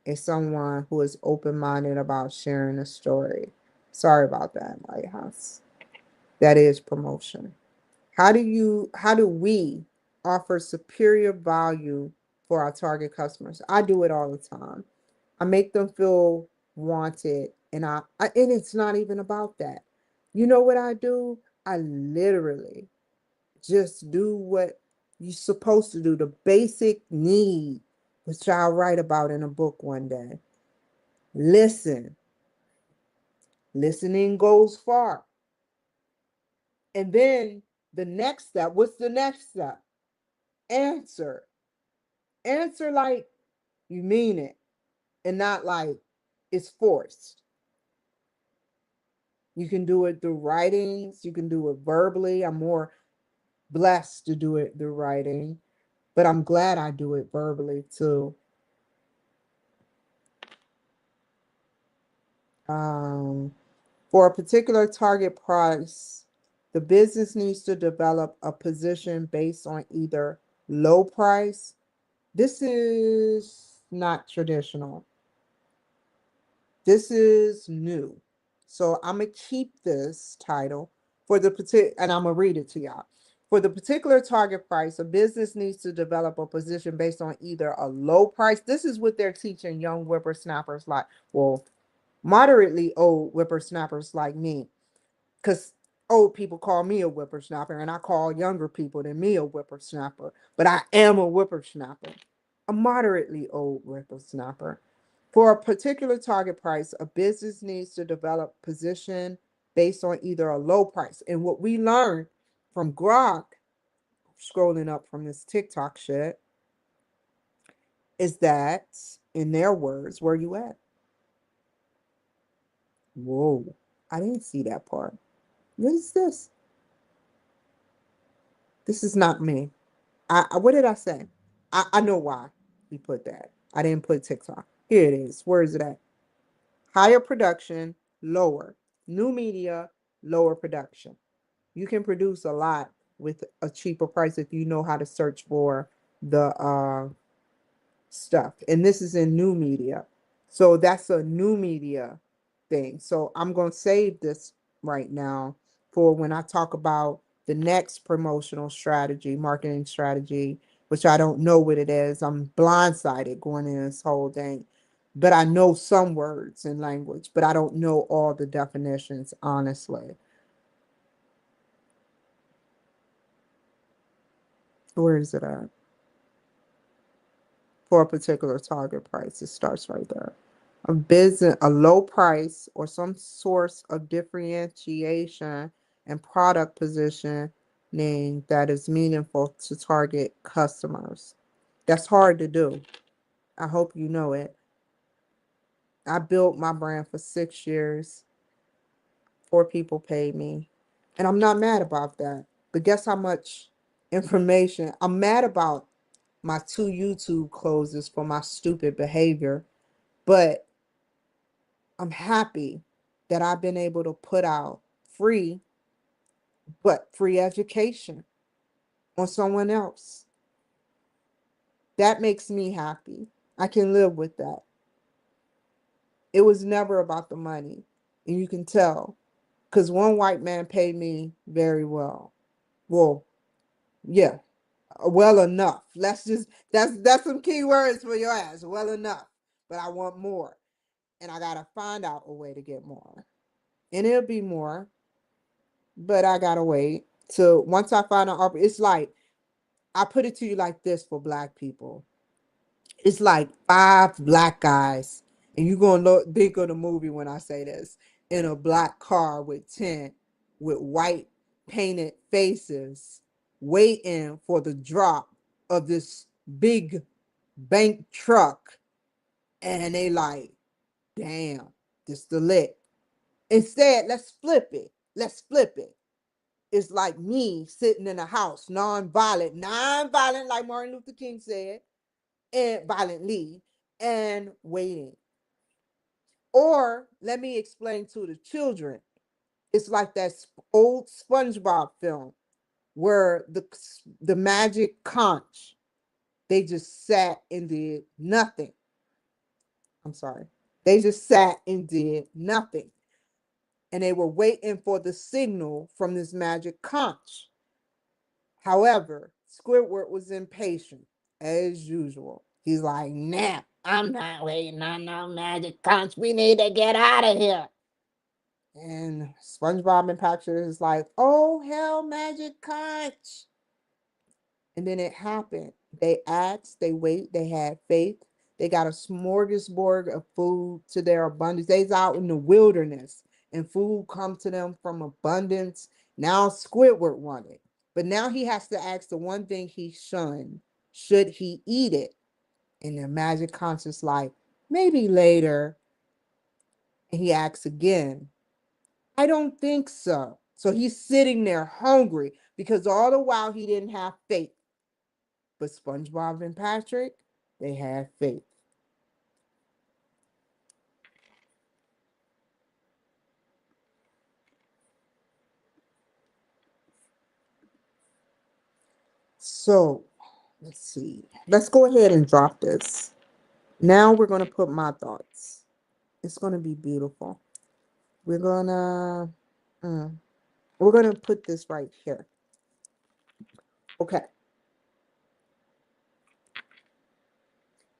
is someone who is open minded about sharing a story. Sorry about that, White House. That is promotion. How do we offer superior value for our target customers? I do it all the time. I make them feel wanted and it's not even about that. You know what I do? I literally just do what you're supposed to do, the basic need, which I'll write about in a book one day. Listen. Listening goes far. And then the next step, what's the next step? Answer. Answer like you mean it. and not like it's forced. You can do it through writings, you can do it verbally. I'm more blessed to do it through writing, but I'm glad I do it verbally too. Um, for a particular target price, the business needs to develop a position based on either low price. This is not traditional. This is new. So I'm going to keep this title for the particular, and I'm going to read it to y'all. For the particular target price, a business needs to develop a position based on either a low price. This is what they're teaching young whippersnappers like, well, moderately old whippersnappers like me, because old people call me a whippersnapper, and I call younger people than me a whippersnapper. But I am a whippersnapper, a moderately old whippersnapper. For a particular target price, a business needs to develop position based on either a low price. And what we learned from Grok, scrolling up from this TikTok shit, is that, in their words, where you at? Whoa, I didn't see that part. What is this? This is not me. What did I say? I know why he put that. I didn't put TikTok. Here it is. Where is it at? Higher production, lower. New media, lower production. You can produce a lot with a cheaper price if you know how to search for the stuff. And this is in new media. So that's a new media thing. So I'm going to save this right now for when I talk about the next promotional strategy, marketing strategy, which I don't know what it is. I'm blindsided going in this whole thing. But I know some words in language, but I don't know all the definitions, honestly. Where is it at? For a particular target price. It starts right there. A business, a low price or some source of differentiation and product positioning that is meaningful to target customers. That's hard to do. I hope you know it. I built my brand for 6 years. 4 people paid me. And I'm not mad about that. But guess how much information I'm mad about my 2 YouTube closes for my stupid behavior. But I'm happy that I've been able to put out free, but free education on someone else. That makes me happy. I can live with that. It was never about the money. And you can tell because one white man paid me very well. Well, yeah, well enough. That's some key words for your ass. Well enough. But I want more. And I gotta find out a way to get more. And it'll be more, but I gotta wait. So once I find an offer, it's like I put it to you like this for black people. It's like 5 black guys, and you're gonna think of the movie when I say this, in a black car with tint, with white painted faces, waiting for the drop of this big bank truck, and they like, damn, this the lick. Instead, let's flip it. Let's flip it. It's like me sitting in a house, non-violent, like Martin Luther King said, and violently, and waiting. Or let me explain to the children. It's like that old SpongeBob film where the magic conch, they just sat and did nothing. I'm sorry. They just sat and did nothing. And they were waiting for the signal from this magic conch. However, Squidward was impatient, as usual. He's like, nah, I'm not waiting on no magic conch. We need to get out of here. And SpongeBob and Patrick is like, oh, hell, magic conch. And then it happened. They asked, they wait, they had faith. They got a smorgasbord of food to their abundance. They's out in the wilderness and food come to them from abundance. Now Squidward wanted. But now he has to ask the one thing he shunned. Should he eat it? And the magic conscious like, Maybe later. And he asks again. I don't think so. So he's sitting there hungry because all the while he didn't have faith. But SpongeBob and Patrick, they had faith. So let's see. Let's go ahead and drop this. Now we're going to put my thoughts. It's going to be beautiful. We're going to put this right here. Okay.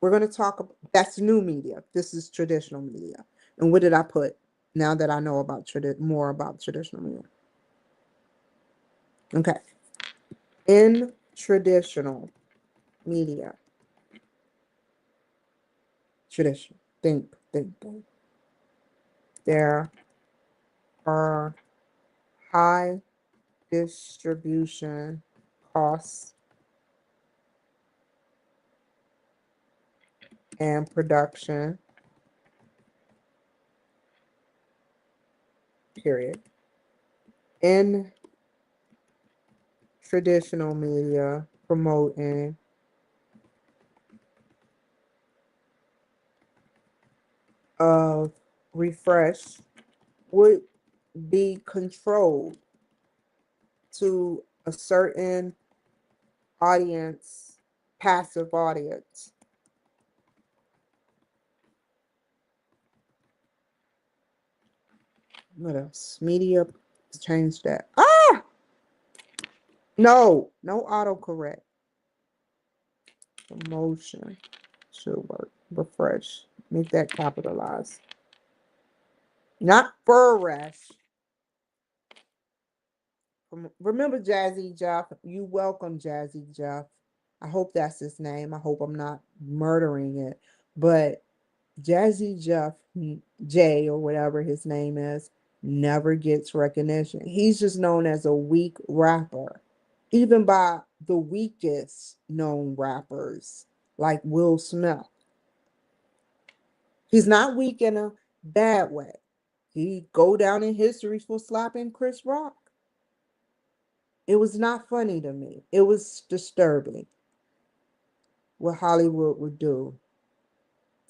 We're going to talk about, that's new media. This is traditional media. And what did I put now that I know about more about traditional media? Okay. In traditional media, tradition, think. There are high distribution costs and production, period. In traditional media, promoting of refresh would be controlled to a certain audience, passive audience. What else? Media, change that. Ah! No autocorrect. Promotion should work. Refresh. Make that capitalized. Not fresh. Remember Jazzy Jeff? You welcome Jazzy Jeff. I hope that's his name. I hope I'm not murdering it. But Jazzy Jeff J or whatever his name is never gets recognition. He's just known as a weak rapper, even by the weakest known rappers like Will Smith. He's not weak in a bad way. He go down in history for slapping Chris Rock. It was not funny to me. It was disturbing what Hollywood would do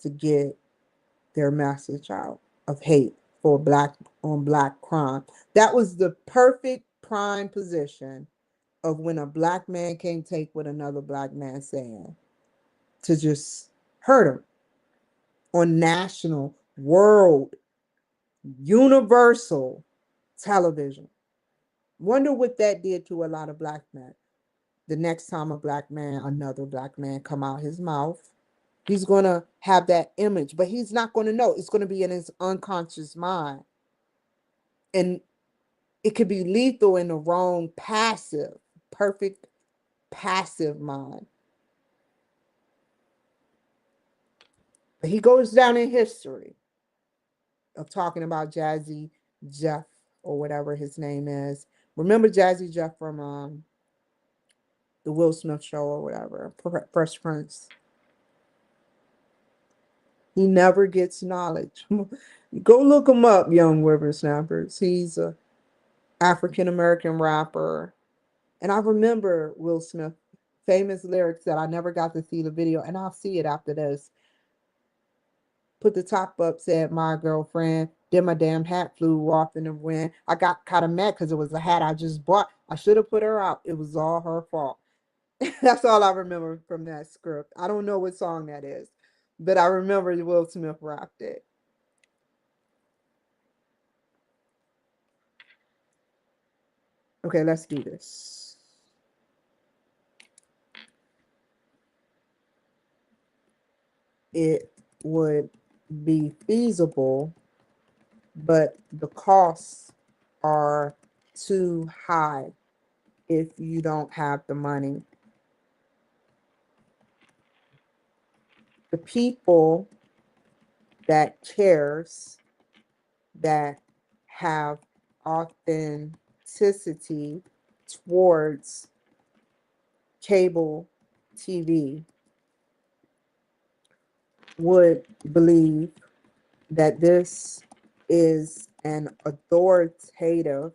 to get their message out of hate for black on black crime. That was the perfect prime position of when a black man can't take what another black man saying to just hurt him on national, world, universal television. Wonder what that did to a lot of black men. The next time another black man come out his mouth, he's going to have that image, but he's not going to know. It's going to be in his unconscious mind. And it could be lethal in the wrong perfect passive mind. But he goes down in history of talking about Jazzy Jeff or whatever his name is. Remember Jazzy Jeff from the Will Smith show or whatever, Fresh Prince. He never gets knowledge. Go look him up, young whippersnappers. He's a African American rapper. And I remember Will Smith famous lyrics that I never got to see the video, and I'll see it after this. Put the top up, said my girlfriend. Then my damn hat flew off in the wind. I got kind of mad because it was a hat I just bought. I should have put her out. It was all her fault. That's all I remember from that script. I don't know what song that is, but I remember Will Smith rapped it. Okay, let's do this. It would be feasible, but the costs are too high if you don't have the money. The people that cares, that have authenticity towards cable TV would believe that this is an authoritative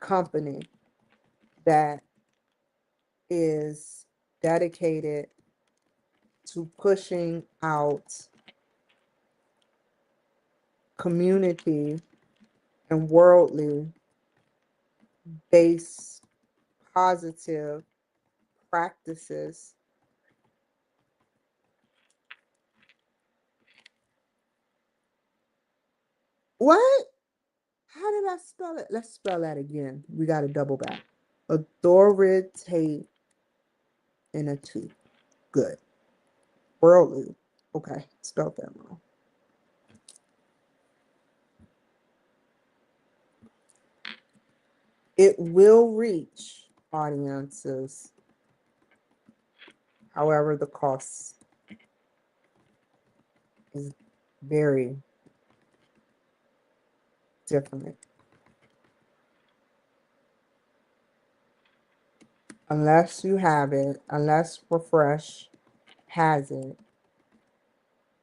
company that is dedicated to pushing out community and worldly based positive practices. What? How did I spell it? Let's spell that again. We got to double back. Authoritative in a T. Good. Worldly. Okay, spelled that wrong. It will reach audiences, however, the cost is very different. Unless you have it, unless Refresh has it,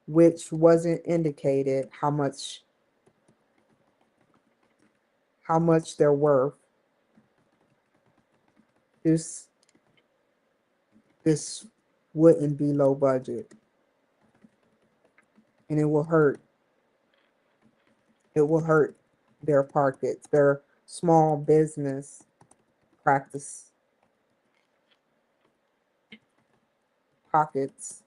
which wasn't indicated how much they're worth. This this wouldn't be low budget, and it will hurt. It will hurt their pockets, their small business practice pockets.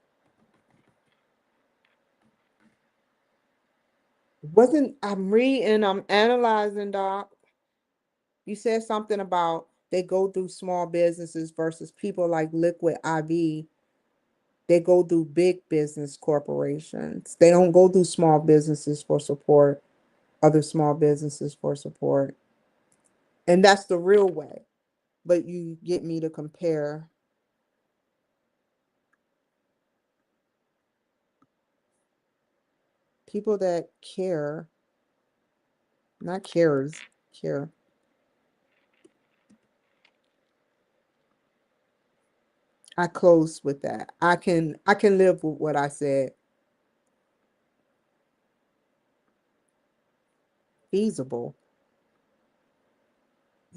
Wasn't I'm reading, I'm analyzing, Doc. You said something about they go through small businesses versus people like Liquid IV. They go through big business corporations. They don't go through small businesses for support, other small businesses for support. And that's the real way. But you get me to compare people that care, not cares, care. I close with that. I can live with what I said. Feasible.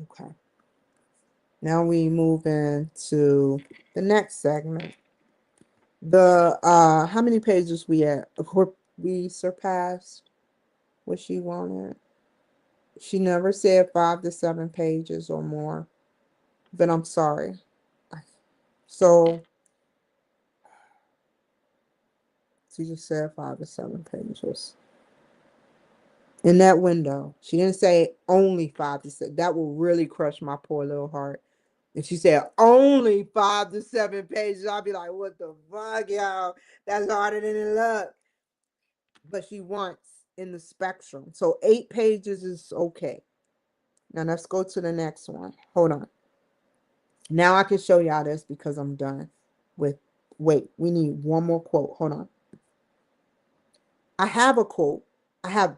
Okay. Now we move into the next segment. The how many pages we at? Of course we surpassed what she wanted. She never said 5 to 7 pages or more. But I'm sorry. So she just said 5 to 7 pages. In that window. She didn't say only 5 to 6. That will really crush my poor little heart. If she said only 5 to 7 pages, I'll be like, what the fuck, y'all? That's harder than it looks. But she wants in the spectrum. So 8 pages is okay. Now let's go to the next one. Hold on. Now I can show y'all this because I'm done with. Wait, we need one more quote. Hold on. I have a quote.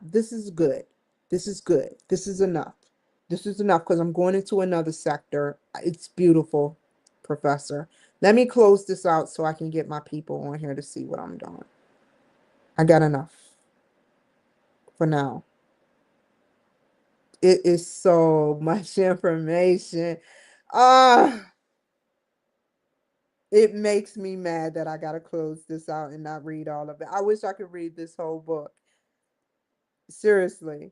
This is good. This is good. This is enough. This is enough because I'm going into another sector. It's beautiful, Professor. Let me close this out so I can get my people on here to see what I'm doing. I got enough for now. It is so much information. Ah, it makes me mad that I gotta close this out and not read all of it. I wish I could read this whole book. Seriously.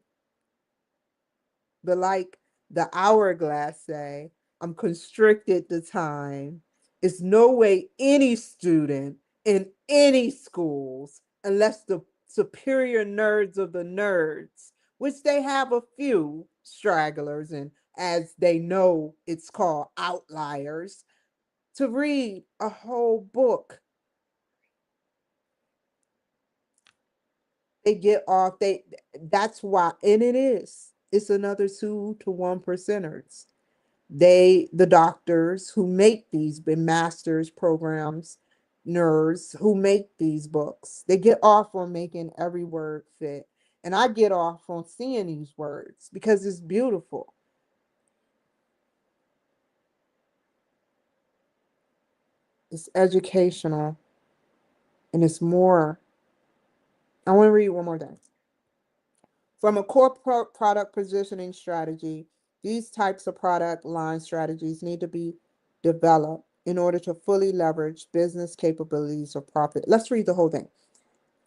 But like the hourglass say, I'm constricted to time. It's no way any student in any schools, unless the superior nerds of the nerds, which they have a few stragglers, and as they know, it's called outliers, to read a whole book. They get off, that's why, and it is. It's another 2 to 1 percenters. The doctors who make these masters programs, nerds who make these books, they get off on making every word fit. And I get off on seeing these words because it's beautiful. It's educational. And it's more. I want to read one more thing. From a core product positioning strategy, these types of product line strategies need to be developed in order to fully leverage business capabilities or profit. Let's read the whole thing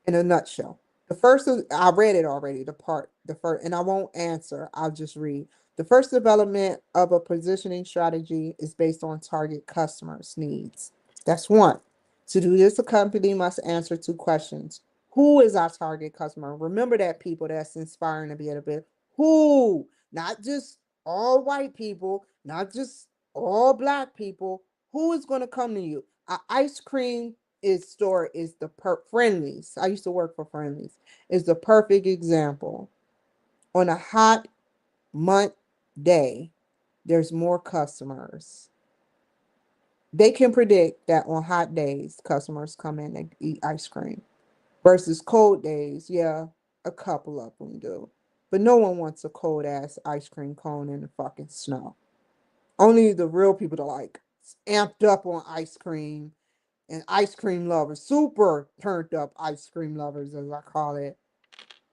in a nutshell. The first, I read it already, the first, and I won't answer, I'll just read. The first development of a positioning strategy is based on target customers' needs. That's one. To do this, a company must answer two questions. Who is our target customer? Remember that, people. That's inspiring to be a bit. Who? Not just all white people, not just all black people. Who is going to come to you? Ice cream is the Friendlies. I used to work for Friendlies. Is the perfect example. On a hot month day, there's more customers. They can predict that on hot days, customers come in and eat ice cream. Versus cold days, yeah, a couple of them do. But no one wants a cold ass ice cream cone in the fucking snow. Only the real people that like amped up on ice cream and ice cream lovers, super turned up ice cream lovers, as I call it.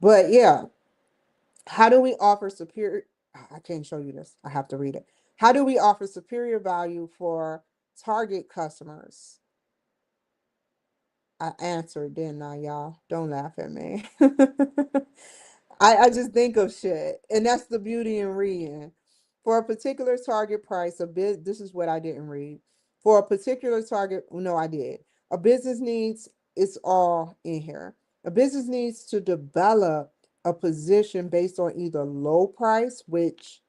But yeah, how do we offer superior? I can't show you this. I have to read it. How do we offer superior value for target customers? I answered, didn't I, y'all? Don't laugh at me. I just think of shit. And that's the beauty in reading. For a particular target price, this is what I didn't read. For a particular target, no, I did. A business needs, it's all in here. A business needs to develop a position based on either low price, which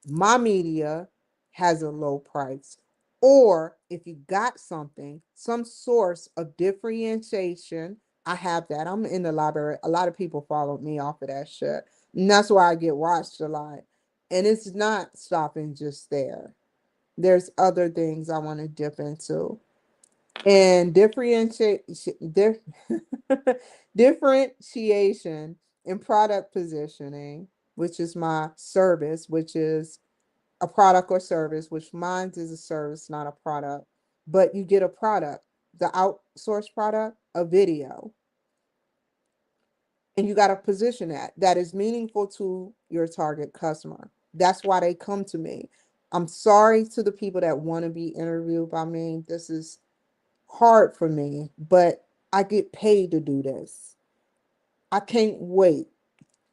my media has a low price, or if you got something, some source of differentiation. I have that. I'm in the library. A lot of people followed me off of that shit. And that's why I get watched a lot. And it's not stopping just there. There's other things I want to dip into. And differentiation in product positioning, which is my service, which is a product or service, which mine is a service, not a product, but you get a product, the outsourced product, a video, and you got to position that is meaningful to your target customer. That's why they come to me. I'm sorry to the people that want to be interviewed by me. This is hard for me, but I get paid to do this. I can't wait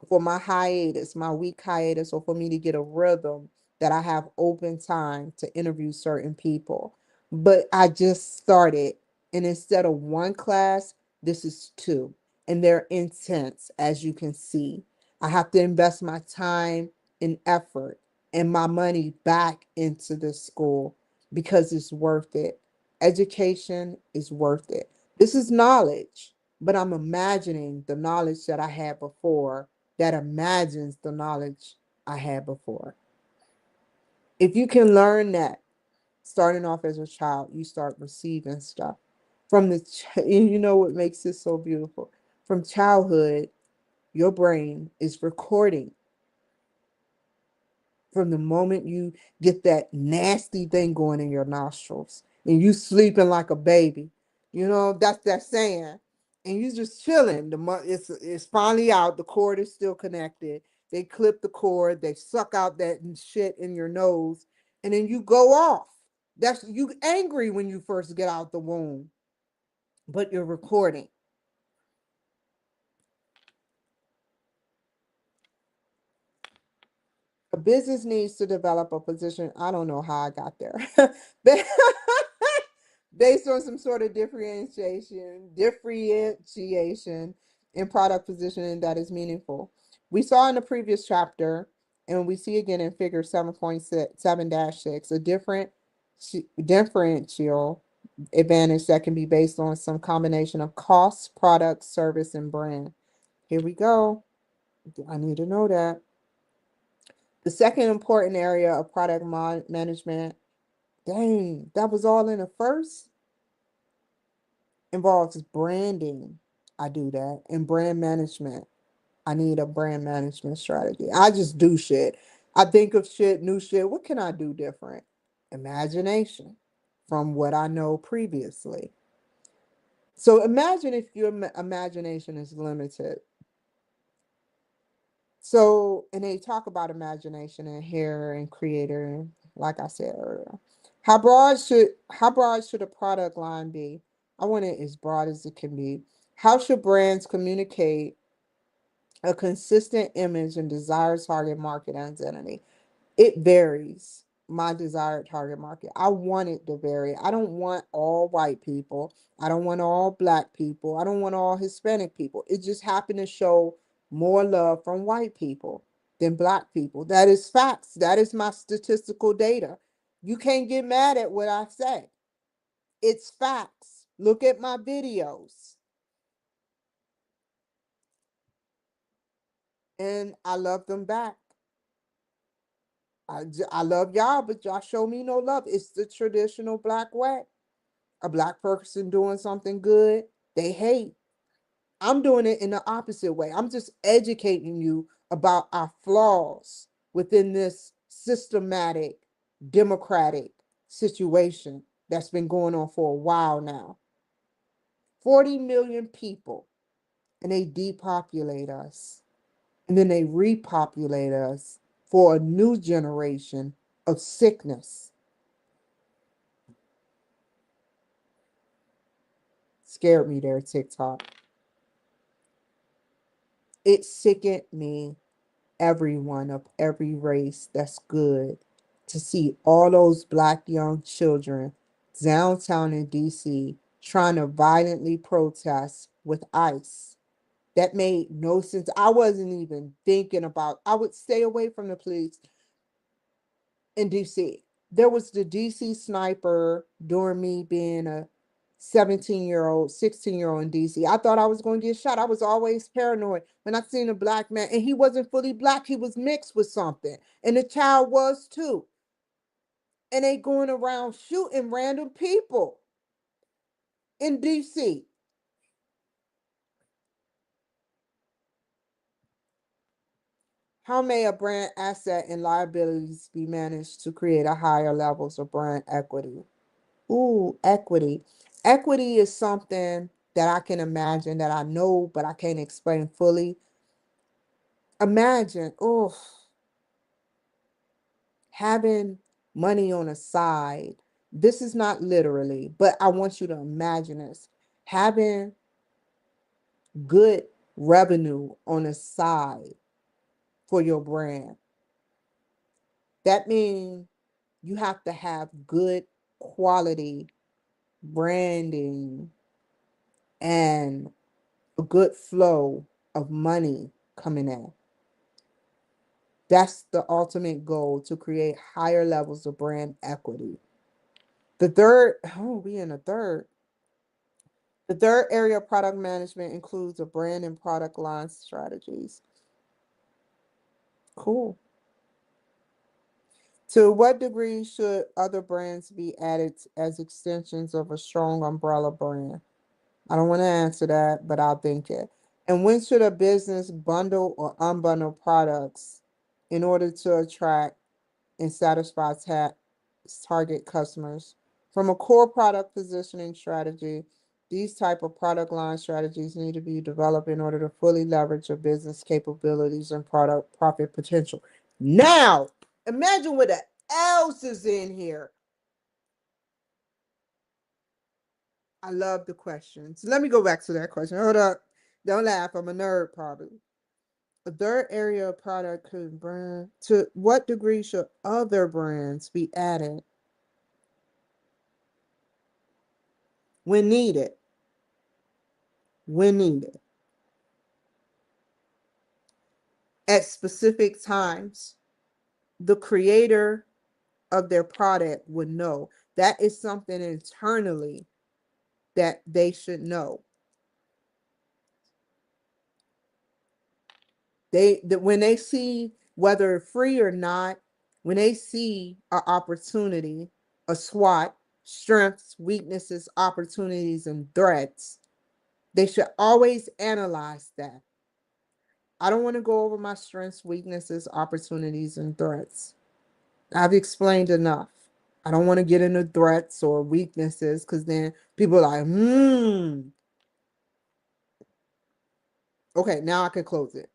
for my hiatus, my week hiatus, or for me to get a rhythm that I have open time to interview certain people. But I just started, and instead of one class, this is two, and they're intense, as you can see. I have to invest my time and effort and my money back into this school because it's worth it. Education is worth it. This is knowledge, but I'm imagining the knowledge that I had before that imagines the knowledge I had before. If you can learn that starting off as a child, you start receiving stuff from you know what makes this so beautiful? From childhood, your brain is recording from the moment you get that nasty thing going in your nostrils and you sleeping like a baby. You know, that's that saying. And you just chilling. It's finally out. The cord is still connected. They clip the cord, they suck out that shit in your nose, and then you go off. That's you angry when you first get out the womb, but you're recording. A business needs to develop a position. I don't know how I got there. Based on some sort of differentiation in product positioning that is meaningful. We saw in the previous chapter, and we see again in figure 7.7-6, a differential advantage that can be based on some combination of cost, product, service, and brand. Here we go. I need to know that. The second important area of product management, dang, that was all in the first, involves branding. I do that. And brand management. I need a brand management strategy. I just do shit. I think of shit, new shit. What can I do different? Imagination from what I know previously. So imagine if your imagination is limited. So, and they talk about imagination and hair and creator, like I said earlier. How broad should a product line be? I want it as broad as it can be. How should brands communicate a consistent image and desired target market identity? It varies. My desired target market. I want it to vary. I don't want all white people. I don't want all black people. I don't want all Hispanic people. It just happened to show more love from white people than black people. That is facts. That is my statistical data. You can't get mad at what I say. It's facts. Look at my videos. And I love them back. I love y'all, but y'all show me no love. It's the traditional black way. A black person doing something good, they hate. I'm doing it in the opposite way. I'm just educating you about our flaws within this systematic, democratic situation that's been going on for a while now. 40 million people, and they depopulate us. And then they repopulate us for a new generation of sickness. Scared me there, TikTok. It sickened me, everyone of every race that's good, to see all those black young children downtown in DC trying to violently protest with ICE. That made no sense. I wasn't even thinking about, I would stay away from the police in DC. There was the DC sniper during me being a 17-year-old, 16-year-old in DC. I thought I was going to get shot. I was always paranoid when I seen a black man, and he wasn't fully black. He was mixed with something, and the child was too. And they going around shooting random people in DC. How may a brand asset and liabilities be managed to create a higher levels of brand equity? Ooh, equity. Equity is something that I can imagine, that I know, but I can't explain fully. Imagine, oh, having money on a side. This is not literally, but I want you to imagine this. Having good revenue on a side for your brand. That means you have to have good quality branding and a good flow of money coming in. That's the ultimate goal, to create higher levels of brand equity. The third, oh, we in the third. The third area of product management includes a brand and product line strategies. Cool. To what degree should other brands be added as extensions of a strong umbrella brand? I don't want to answer that, but I'll think it. And when should a business bundle or unbundle products in order to attract and satisfy target customers? From a core product positioning strategy, these type of product line strategies need to be developed in order to fully leverage your business capabilities and product profit potential. Now, imagine what else is in here. I love the questions. Let me go back to that question. Hold up. Don't laugh. I'm a nerd, probably. A third area of product could brand. To what degree should other brands be added when needed? When needed. At specific times, the creator of their product would know. That is something internally that they should know. That when they see, whether free or not, when they see an opportunity, a SWOT, strengths, weaknesses, opportunities, and threats, they should always analyze that. I don't want to go over my strengths, weaknesses, opportunities, and threats. I've explained enough. I don't want to get into threats or weaknesses, because then people are like, Okay, now I can close it.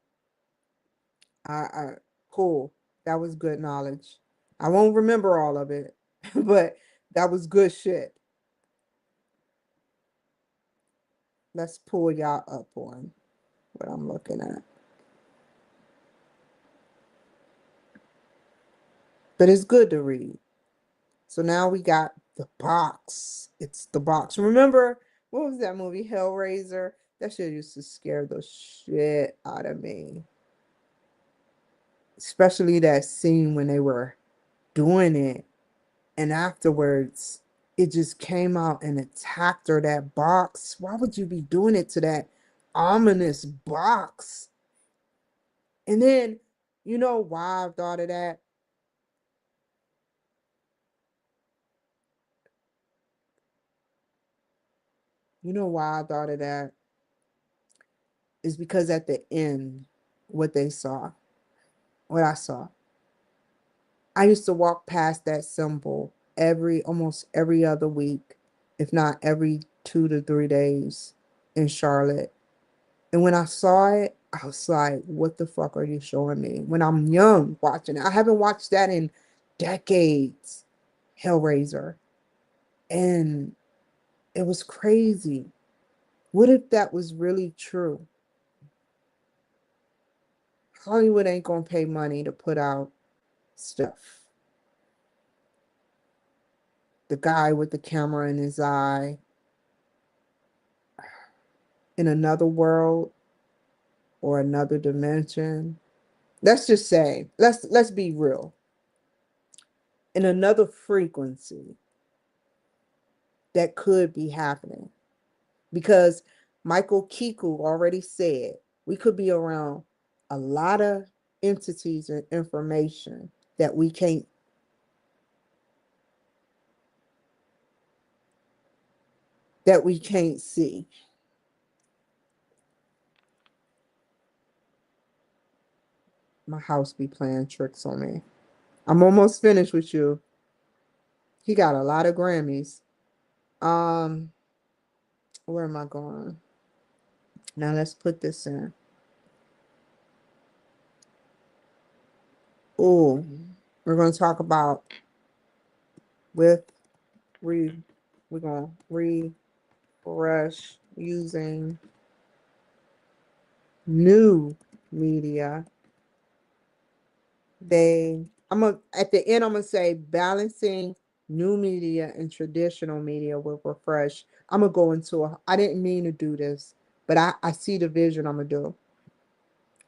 I cool. That was good knowledge. I won't remember all of it, but that was good shit. Let's pull y'all up on what I'm looking at. But it's good to read. So now we got the box. It's the box. Remember, what was that movie, Hellraiser? That shit used to scare the shit out of me. Especially that scene when they were doing it. And afterwards, it just came out and attacked her, that box. Why would you be doing it to that ominous box? And then, you know why I thought of that? You know why I thought of that? Is because at the end, what they saw, what I saw, I used to walk past that symbol almost every other week, if not every 2 to 3 days in Charlotte. And when I saw it, I was like, what the fuck are you showing me? When I'm young watching it. I haven't watched that in decades, Hellraiser. And it was crazy. What if that was really true? Hollywood ain't gonna pay money to put out stuff. The guy with the camera in his eye in another world or another dimension. Let's just say, let's be real. In another frequency that could be happening. Because Michael Kiku already said we could be around a lot of entities and information that we can't see. My house be playing tricks on me. I'm almost finished with you. He got a lot of Grammys. Um, where am I going? Now let's put this in. Oh, we're going to talk about with re. We're going to refresh using new media. At the end, I'm gonna say balancing new media and traditional media with refresh. I'm gonna go into I didn't mean to do this, but I see the vision I'm gonna do.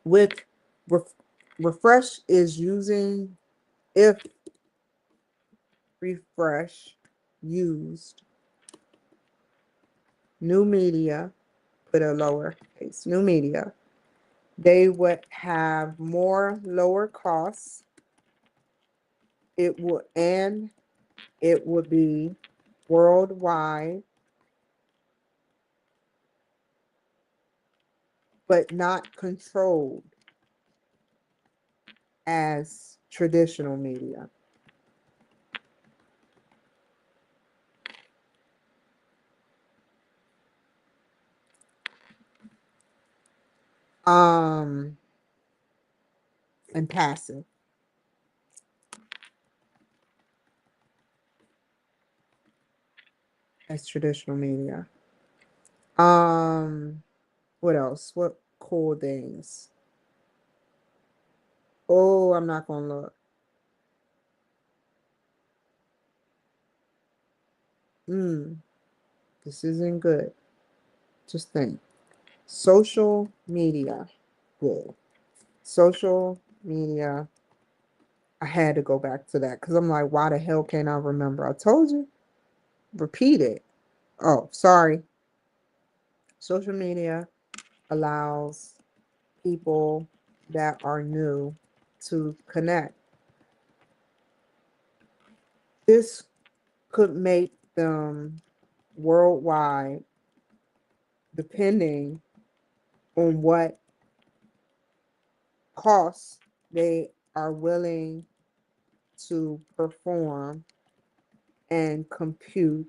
With ref, refresh is using if refresh used new media, put a lower case, new media, they would have more lower costs. It would be worldwide, but not controlled as traditional media. Um, and passive as traditional media. Um, what else? What cool things? Oh, I'm not gonna look. Hmm, this isn't good. Just think. Social media. Good. Social media. I had to go back to that because I'm like, why the hell can't I remember? I told you. Repeat it. Oh, sorry. Social media allows people that are new to connect. This could make them worldwide depending on what costs they are willing to perform and compute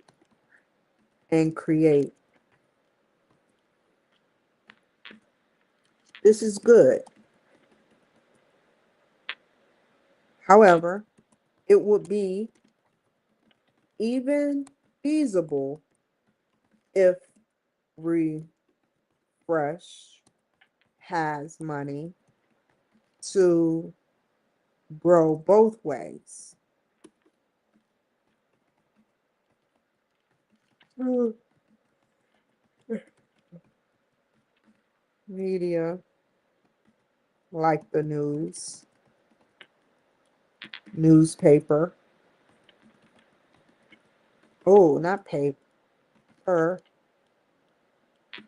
and create. This is good. However, it would be even feasible if Refresh has money to grow both ways. Media like the newspaper. Oh, not paper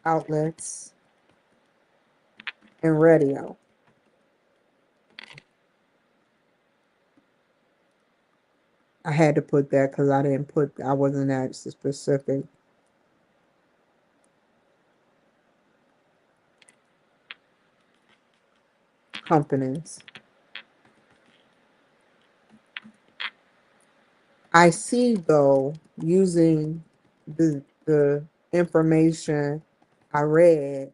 outlets and radio. I had to put that because I wasn't that specific. Companies. I see though, using the information I read,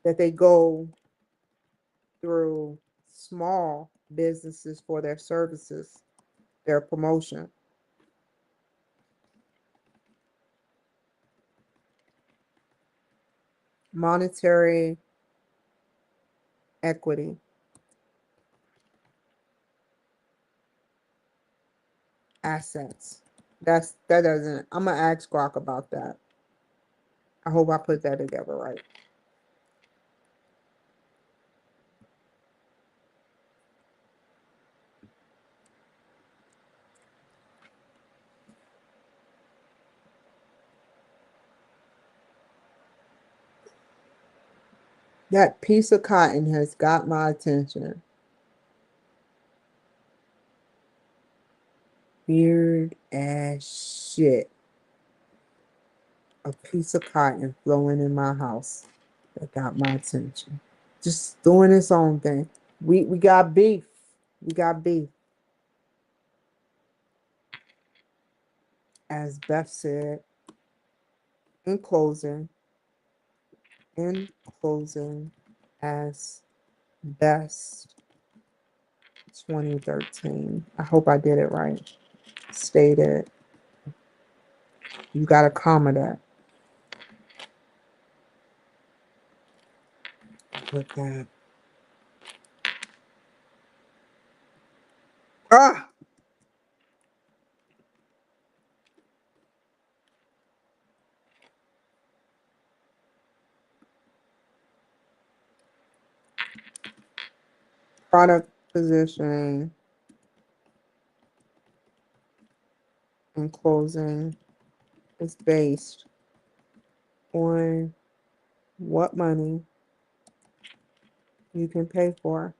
that they go through small businesses for their services, their promotion. Monetary equity, assets. That doesn't. I'm gonna ask Grok about that. I hope I put that together right. That piece of cotton has got my attention. Weird ass shit. A piece of cotton flowing in my house that got my attention. Just doing its own thing. We got beef. We got beef. As Beth said, in closing, in closing, as best 2013. I hope I did it right. Stated. You got to comma that. Put that. Ah! Product positioning in closing is based on what money you can pay for.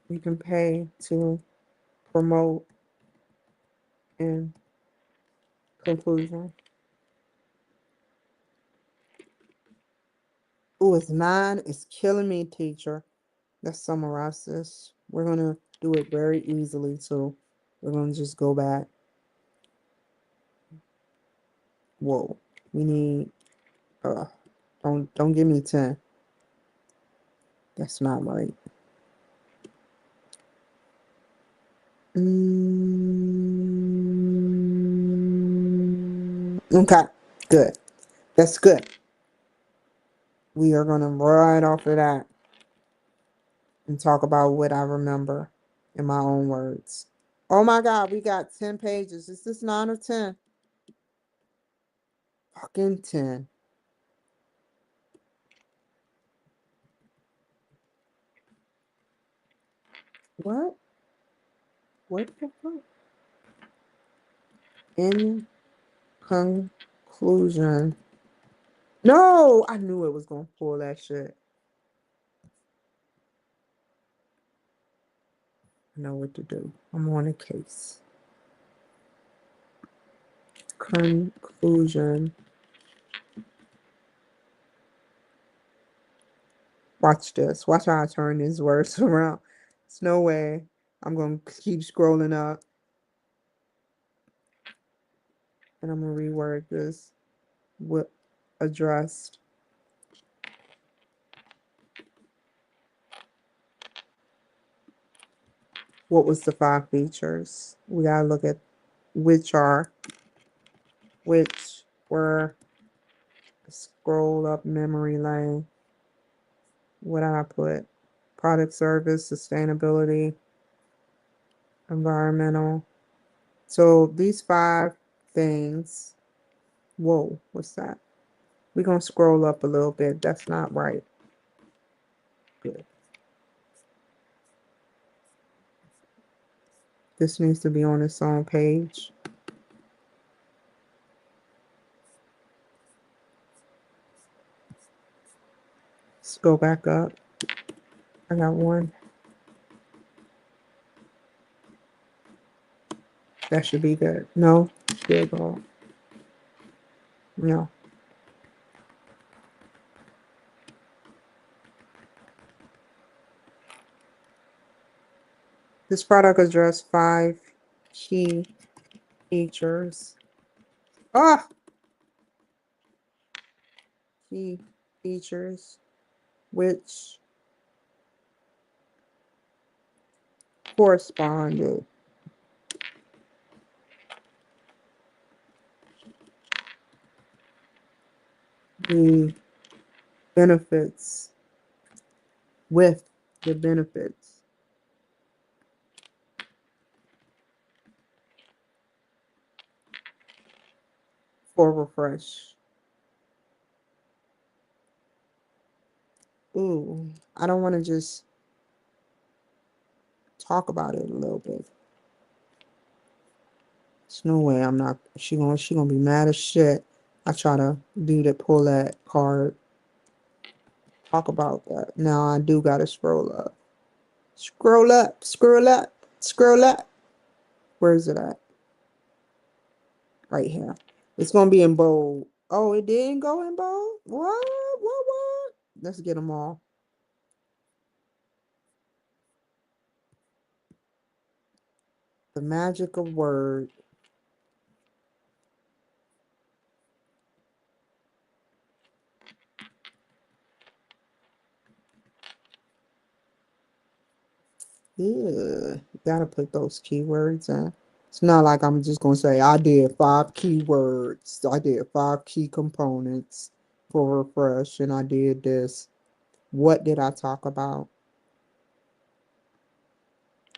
You can pay to promote in conclusion. Oh, it's 9. It's killing me, teacher. Let's summarize this. We're going to do it very easily, so we're going to just go back. Whoa. We need, don't give me 10. That's not right. Okay, good. That's good. We are going to right off of that and talk about what I remember in my own words. Oh my God, we got 10 pages. Is this 9 or 10? Fucking 10. What? What the fuck? In conclusion. No, I knew it was going to pull that shit. I know what to do. I'm on a case. Conclusion. Watch this. Watch how I turn these words around. It's no way. I'm going to keep scrolling up. And I'm going to reword this. what addressed. What was the 5 features? We gotta look at which were scroll up memory lane. What did I put? Product, service, sustainability, environmental. So these 5 things. Whoa, what's that? We're gonna scroll up a little bit. That's not right. Good. This needs to be on its own page. Let's go back up. I got one. That should be good. No, still go. No. This product addressed 5 key features. Ah, key features which corresponded the benefits with the benefits for refresh. Ooh, I don't want to just talk about it a little bit. There's no way I'm not. She gonna be mad as shit. I try to pull that card. Talk about that. Now I do gotta scroll up. Scroll up. Scroll up. Scroll up. Where is it at? Right here. It's gonna be in bold. Oh, it didn't go in bold? What? What? Let's get them all. The magic of word. Yeah, you gotta put those keywords in. It's not like I'm just gonna say I did 5 keywords. I did 5 key components for refresh, and I did this. What did I talk about?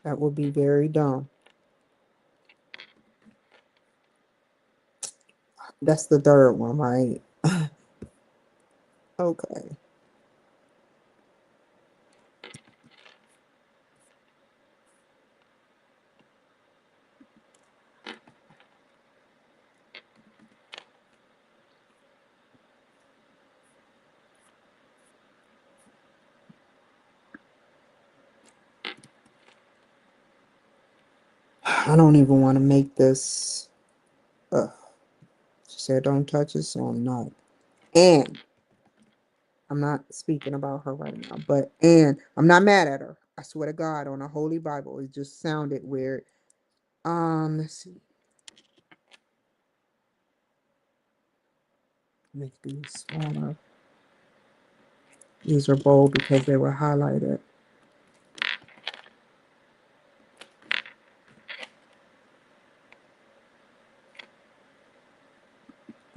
That would be very dumb. That's the third one, right? Okay. I don't even want to make this. She said, "Don't touch it," so I'm not. And I'm not speaking about her right now, but and I'm not mad at her. I swear to God, on a holy Bible, it just sounded weird. Let's see. Make these smaller. These are bold because they were highlighted.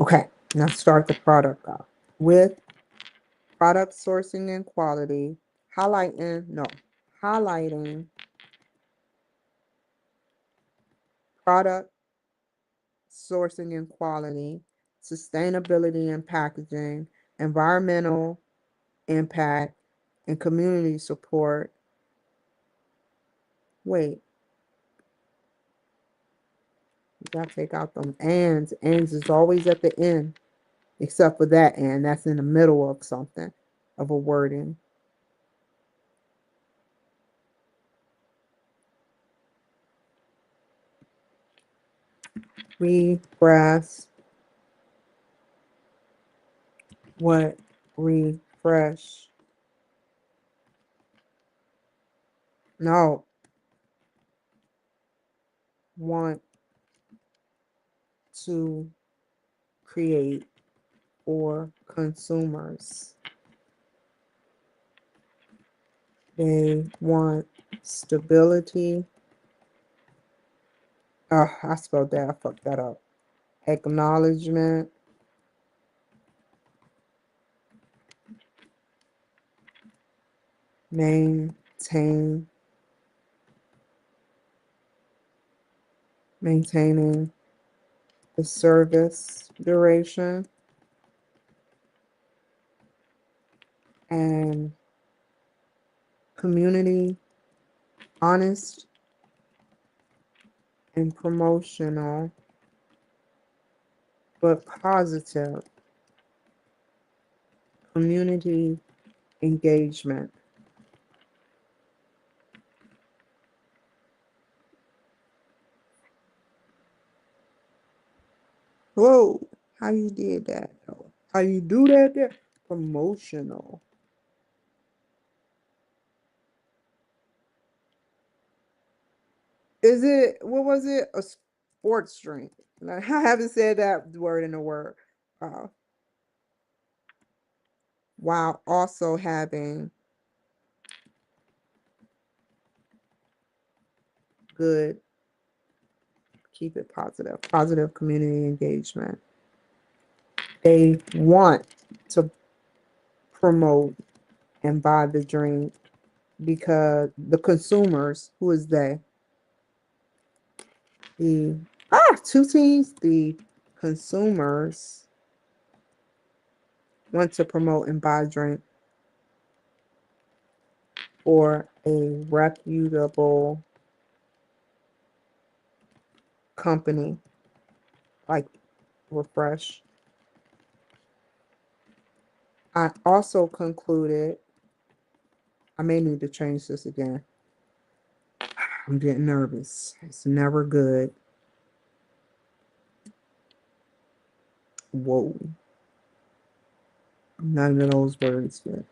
Okay, now start the product off with product sourcing and quality, highlighting product sourcing and quality, sustainability and packaging, environmental impact, and community support. Wait, you gotta take out them ands. Ands is always at the end, except for that and. That's in the middle of something, of a wording. We grasp what refresh. No, want to create. for consumers. They want stability. Oh, I spelled that. I fucked that up. Acknowledgement. Maintain. Maintaining the service duration. And community, honest and promotional, but positive community engagement. Whoa, how you did that? How you do that there? Promotional. Is it, what was it? A sports drink. Like, I haven't said that word in a word. Uh, while also having good, keep it positive, positive community engagement. They want to promote and buy the drink because the consumers, who is they? The two teams, the consumers want to promote and buy a drink for a reputable company like Refresh. I also concluded, I may need to change this again. I'm getting nervous. It's never good. Whoa. None of those words yet.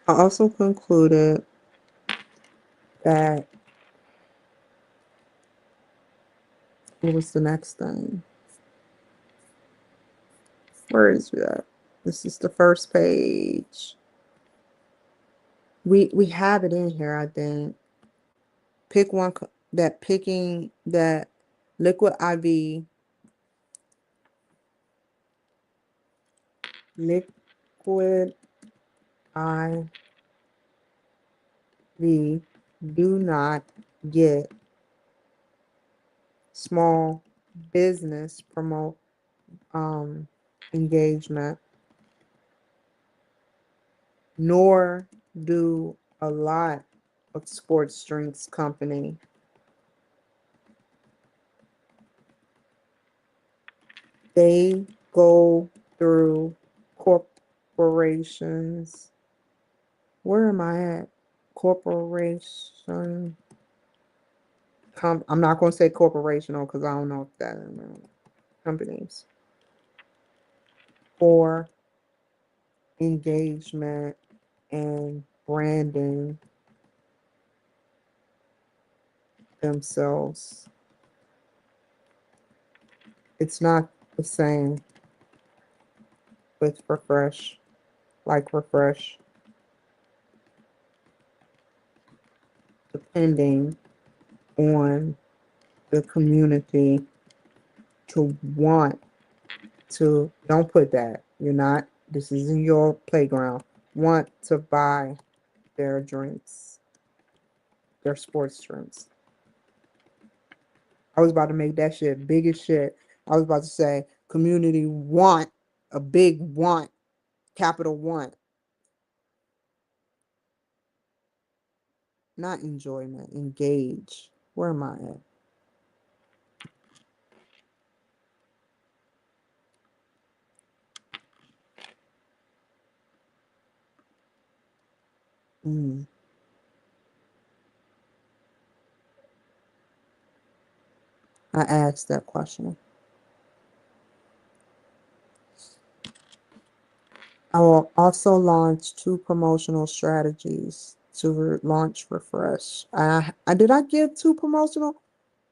I also concluded that, what was the next thing? Where is that? This is the first page. We have it in here, I think. Pick one that picking that liquid IV, liquid IV do not get small business promote engagement, nor do a lot of sports drinks company. They go through corporations. Where am I at? Corporation. I'm not going to say corporational because I don't know if that companies for engagement and branding themselves. It's not the same with Refresh, like Refresh, depending on the community to want to, don't put that, you're not, this isn't your playground, want to buy their drinks, their sports drinks. I was about to make that shit big as shit. I was about to say community want, a big want, capital want. Not enjoyment, engage. Where am I at? Mm. I asked that question. I will also launch 2 promotional strategies to launch refresh. I did I give two promotional?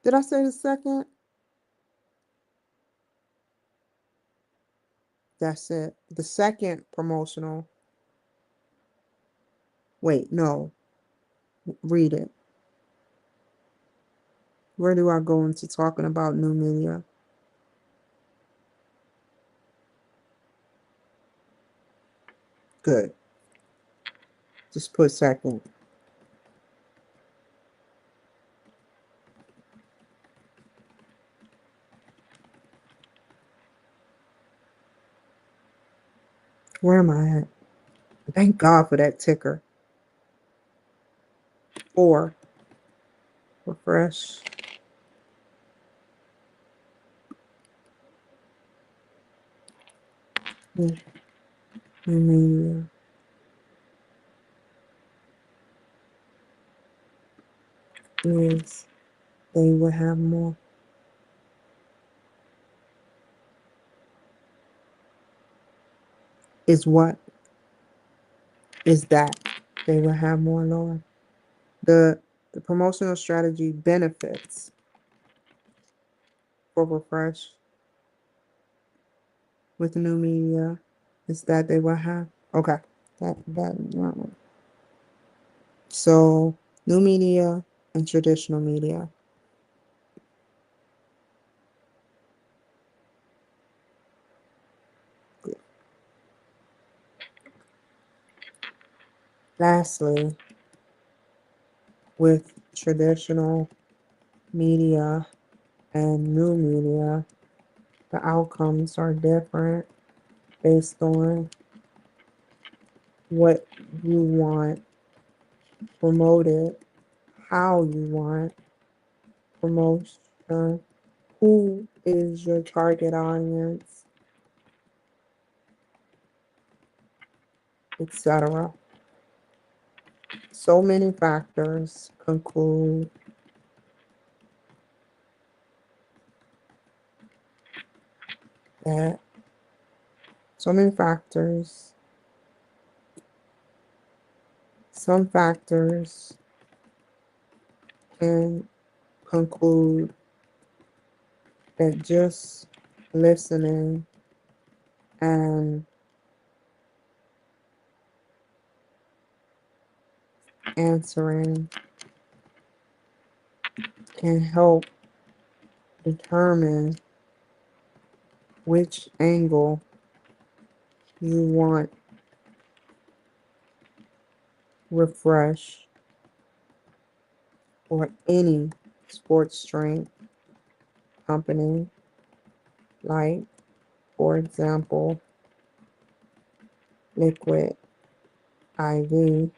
Did I say the second? That's it. The second promotional. Wait, no. Read it. Where do I go into talking about new media? Good. Just put second. Where am I at? Thank God for that ticker. 4. Refresh. New media. Is they will have more. Is what? Is that they will have more lower. The promotional strategy benefits for refresh with new media is that they will have okay. That so new media and traditional media. Lastly, with traditional media and new media, the outcomes are different based on what you want promoted, how you want promotion, who is your target audience, etc. So many factors conclude that so many factors, some factors can conclude that just listening and answering can help determine which angle you want refresh or any sports drink company, like, for example, Liquid IV.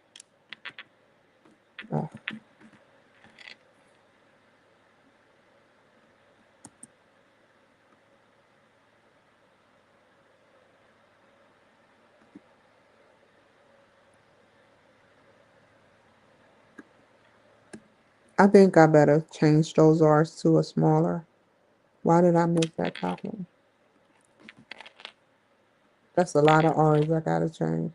Uh, I think I better change those R's to a smaller. Why did I make that copy? That's a lot of R's I gotta change.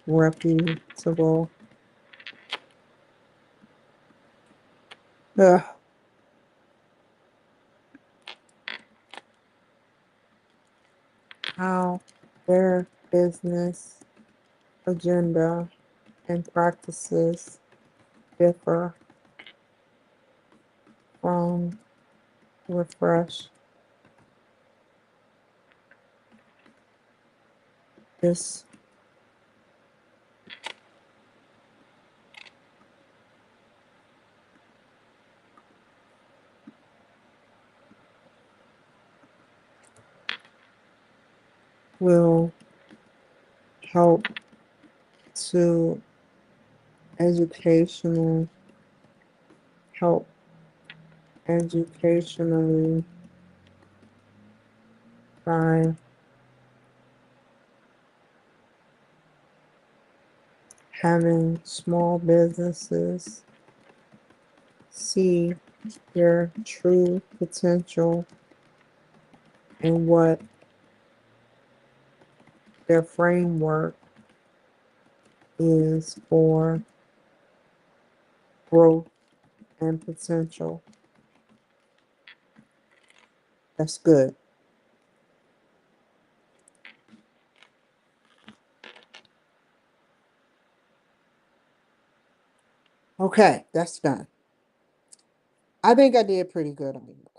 Reputable. Ugh. How their business agenda and practices differ from refresh. This will help to educational help educationally by having small businesses see their true potential and what their framework is for growth and potential. That's good. Okay, that's done. I think I did pretty good on it.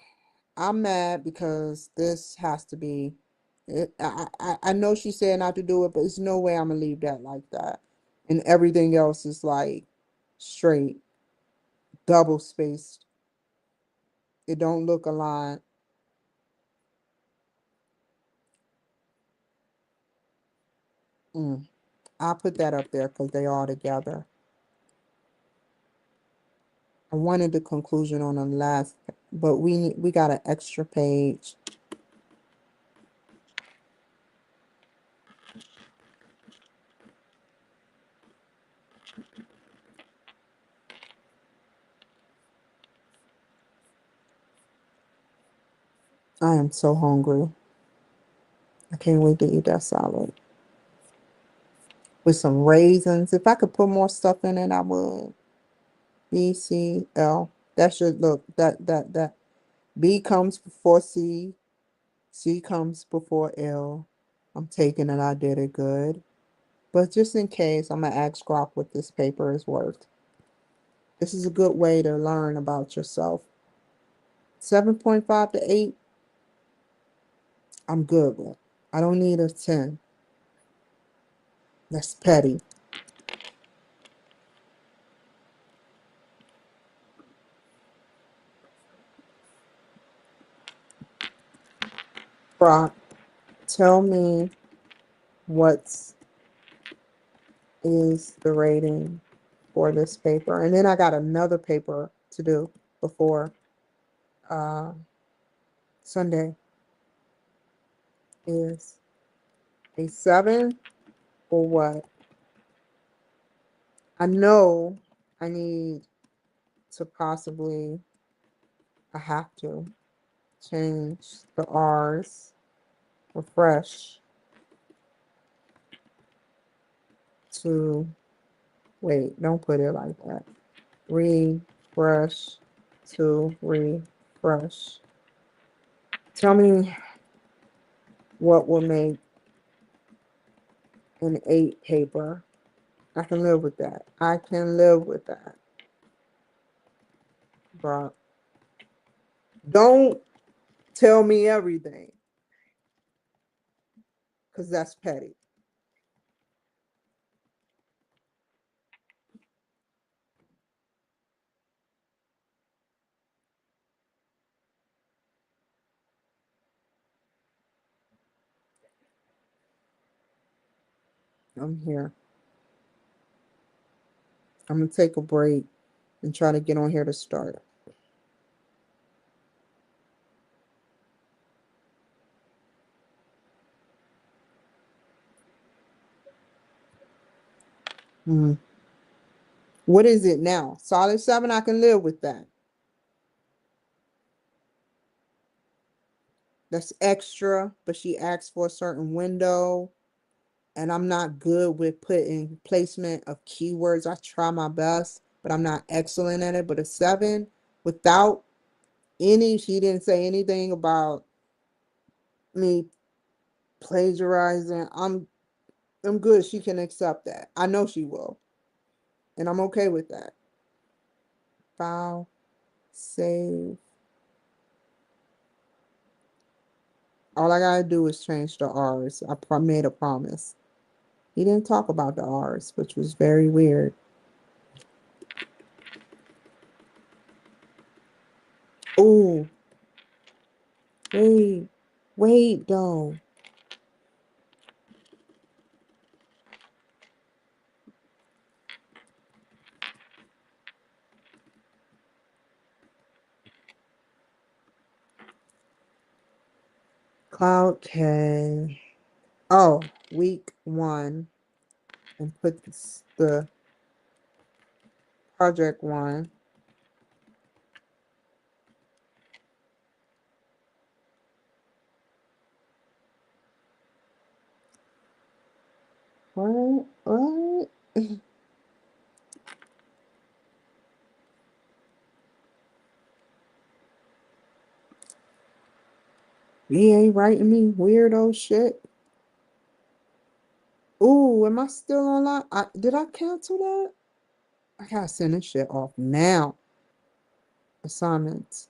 I'm mad because this has to be. I know she said not to do it, but there's no way I'm gonna leave that like that. And everything else is like straight, double spaced. It don't look aligned. I'll put that up there because they all together. I wanted the conclusion on the last, but we got an extra page. I am so hungry. I can't wait to eat that salad with some raisins. If I could put more stuff in it, I would. B, C, L. That should look that B comes before C. C comes before L. I'm taking it. I did it good. But just in case, I'm gonna ask Grok what this paper is worth. This is a good way to learn about yourself. 7.5 to 8, I'm good with. I don't need a 10. That's petty. Grok, tell me what is the rating for this paper. And then I got another paper to do before uh, Sunday. Is a 7 or what? I know I need to possibly, I have to change the R's, refresh to, wait, don't put it like that. Refresh to refresh. Tell me what will make an 8 paper. I can live with that. I can live with that. But don't tell me everything because that's petty. I'm here. I'm going to take a break and try to get on here to start. Mm. What is it now? Solid 7, I can live with that. That's extra, but she asked for a certain window, and I'm not good with putting placement of keywords. I try my best, but I'm not excellent at it. But a 7 without any, she didn't say anything about me plagiarizing. I'm good. She can accept that. I know she will. And I'm okay with that. File, save. All I gotta do is change the R's. I made a promise. He didn't talk about the R's, which was very weird. Oh, wait, though. Cloud K. Oh, week 1. And put the project 1. What? What? He ain't writing me weirdo shit. Ooh, am I still online? Did I cancel that? I gotta send this shit off now. Assignments.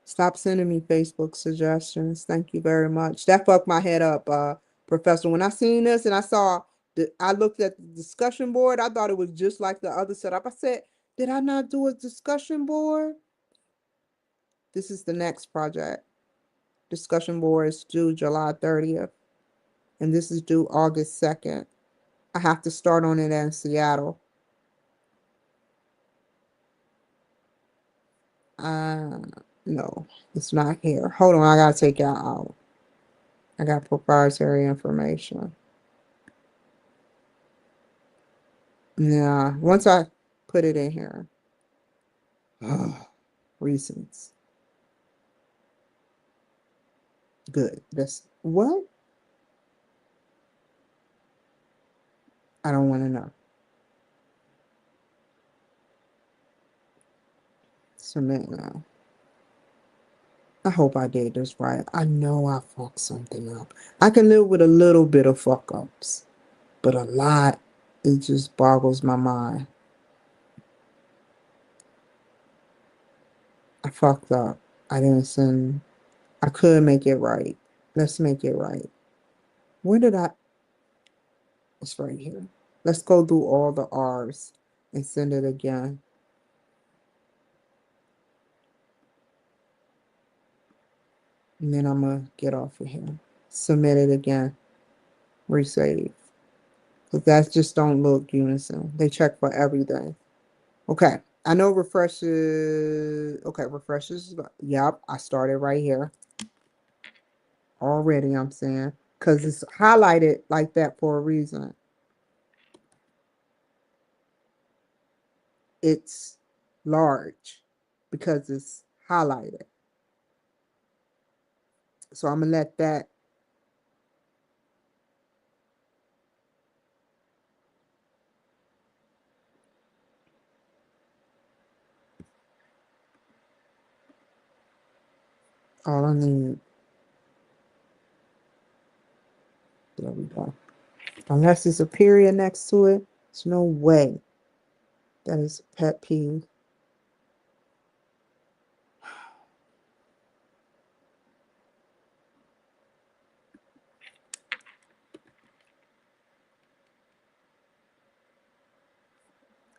Stop sending me Facebook suggestions. Thank you very much. That fucked my head up, Professor. When I seen this and I looked at the discussion board, I thought it was just like the other setup. I said, did I not do a discussion board? This is the next project. Discussion board is due July 30th, and this is due August 2nd. I have to start on it in Seattle. Uh, no, it's not here. Hold on, I gotta take y'all out. I got proprietary information. Yeah, once I put it in here. Reasons. Good. That's what? I don't want to know. Submit now. I hope I did this right. I know I fucked something up. I can live with a little bit of fuck ups, but a lot, it just boggles my mind. I fucked up. I didn't send, I could make it right. Let's make it right. Where did I? It's right here. Let's go through all the R's and send it again. And then I'm going to get off of here. Submit it again. Resave. Because that just don't look unison. They check for everything. Okay. I know refreshes. Okay, refreshes. Yep, I started right here. Already, I'm saying. Because it's highlighted like that for a reason. It's large because it's highlighted. So I'm going to let that. All I need. There we go. Unless there's a period next to it, there's no way. That is a pet peeve.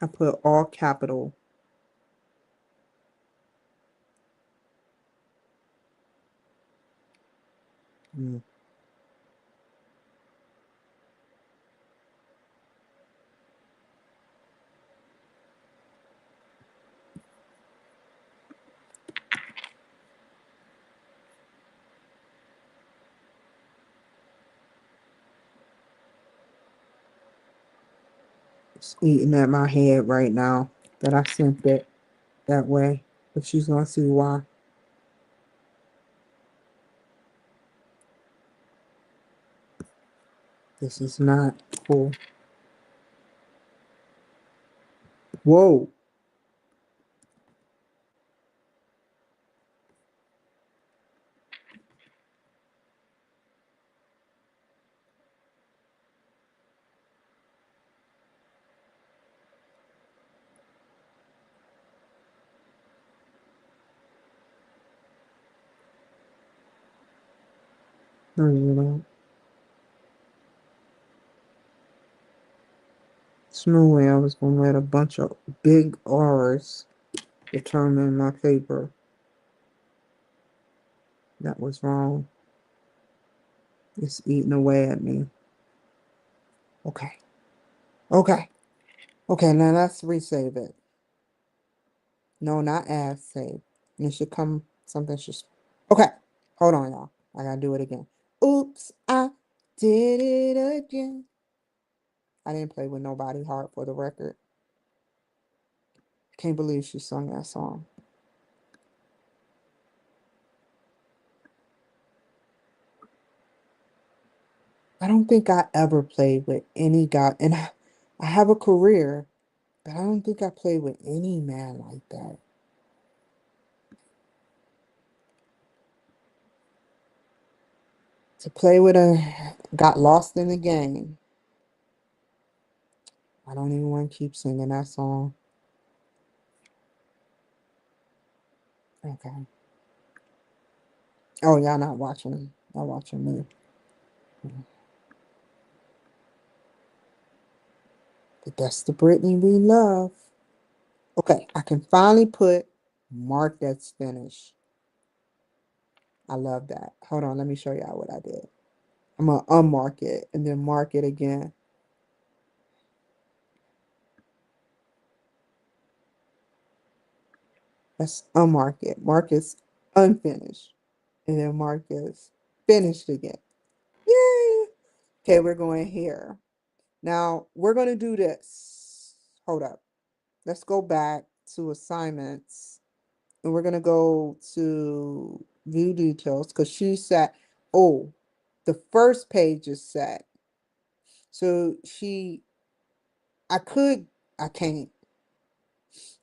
I put all capital. Mm. It's eating at my head right now that I sent it that way. But she's gonna see why. This is not cool. Whoa. There's no way I was gonna let a bunch of big R's determine my paper. That was wrong. It's eating away at me. Okay. Okay. Okay, now let's resave it. No, not as save. And it should come something should. Okay. Hold on, y'all. I gotta do it again. Oops, I did it again. I didn't play with nobody hard for the record. Can't believe she sung that song. I don't think I ever played with any guy, and I have a career, but I don't think I played with any man like that. To play with a, got lost in the game. I don't even want to keep singing that song. Okay. Oh, y'all not watching. Y'all watching me. But that's the Britney we love. Okay, I can finally put mark that's finished. I love that. Hold on, let me show y'all what I did. I'm gonna unmark it and then mark it again. Let's unmark it. Mark is unfinished. And then mark is finished again. Yay! Okay, we're going here. Now we're gonna do this. Hold up. Let's go back to assignments. And we're gonna go to view details because she said, oh, the first page is set. So I could, I can't,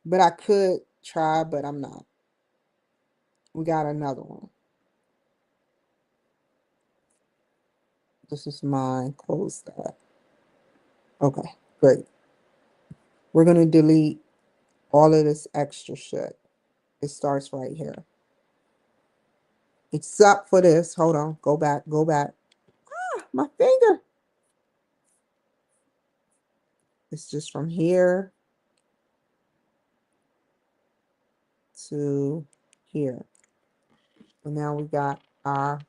but I could try, but I'm not. We got another one. This is mine. Close that. Okay, great. We're going to delete all of this extra shit. It starts right here. Except for this. Hold on. Go back. Go back. Ah, my finger. It's just from here to here. And now we got our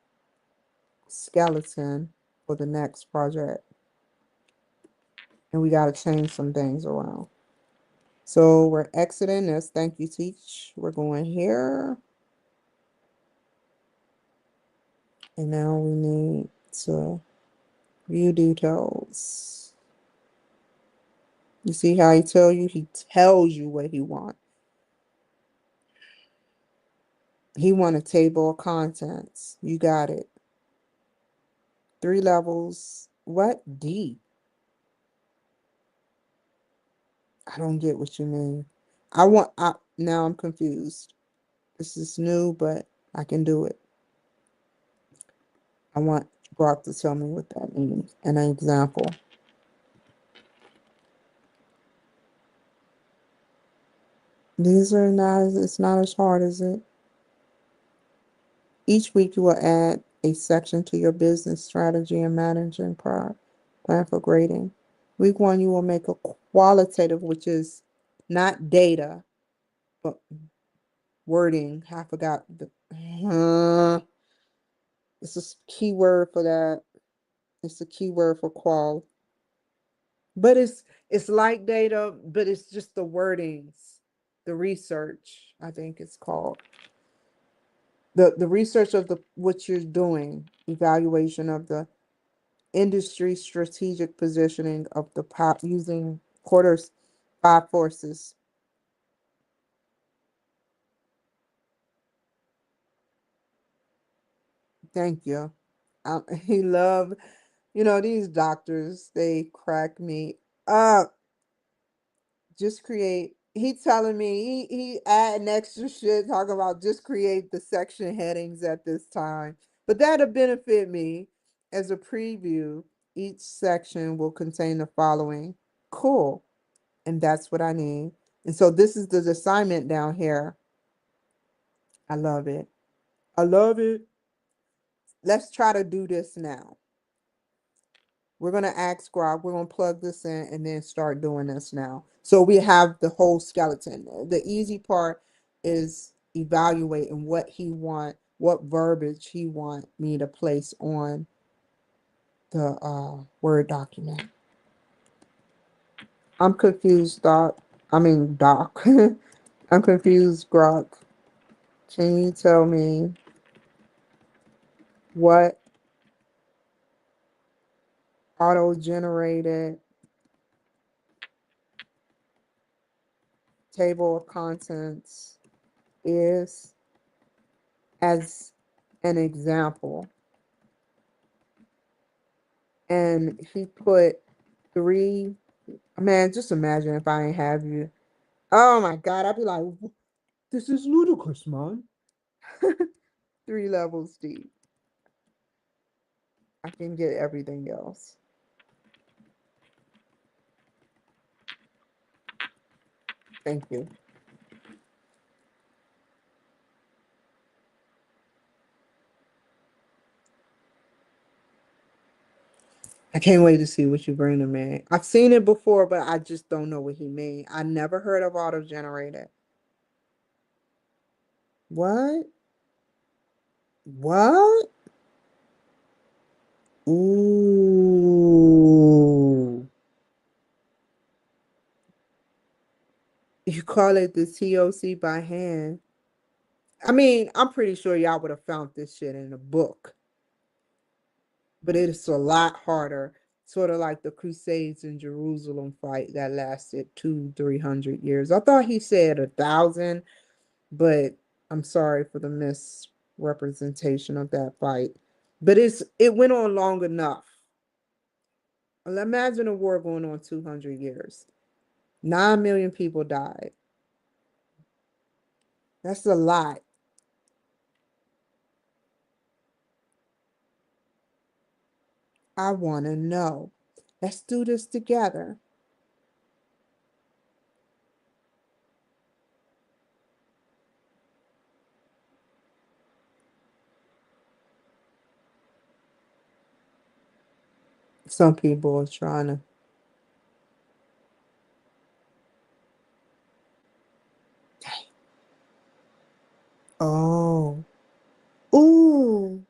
skeleton for the next project. And we got to change some things around. So we're exiting this. Thank you, Teach. We're going here. And now we need to view details. You see how he tells you? He tells you what he wants. He want a table of contents. You got it. 3 levels. What? D. I don't get what you mean. Now I'm confused. This is new, but I can do it. I want Brock to tell me what that means. And an example. These are not, it's not as hard as it. Each week you will add a section to your business strategy and managing plan for grading. Week 1, you will make a qualitative, which is not data, but wording. I forgot it's a keyword for that. It's a keyword for qual. But it's like data, but it's just the wordings, the research, I think it's called. The research of the what you're doing, evaluation of the industry strategic positioning of the pop using quarters 5 forces. Thank you. He love, these doctors, they crack me up. Just create. He telling me he adding extra shit talking about just create the section headings at this time. But that'll benefit me as a preview. Each section will contain the following. Cool. And that's what I need. And so this is the assignment down here. I love it. I love it. Let's try to do this now. We're going to ask Grok. We're going to plug this in and then start doing this now. So we have the whole skeleton. The easy part is evaluating what he want, what verbiage he want me to place on the Word document. I'm confused, Doc. Doc. I'm confused, Grok. Can you tell me what auto-generated table of contents is as an example? and he put three. Man, just imagine if I ain't have you. Oh my God, I'd be like, this is ludicrous, man. 3 levels deep. I can get everything else. Thank you. I can't wait to see what you bring to me. I've seen it before, but I just don't know what he mean. I never heard of auto generated. What? What? Ooh. You call it the TOC by hand. I mean, I'm pretty sure y'all would have found this shit in a book, but it's a lot harder. Sort of like the Crusades in Jerusalem fight that lasted 200-300 years. I thought he said 1,000, but I'm sorry for the misrepresentation of that fight. But it went on long enough. Well, imagine a war going on 200 years. 9 million people died. That's a lot. I want to know. Let's do this together. Some people are trying to. Oh. Ooh.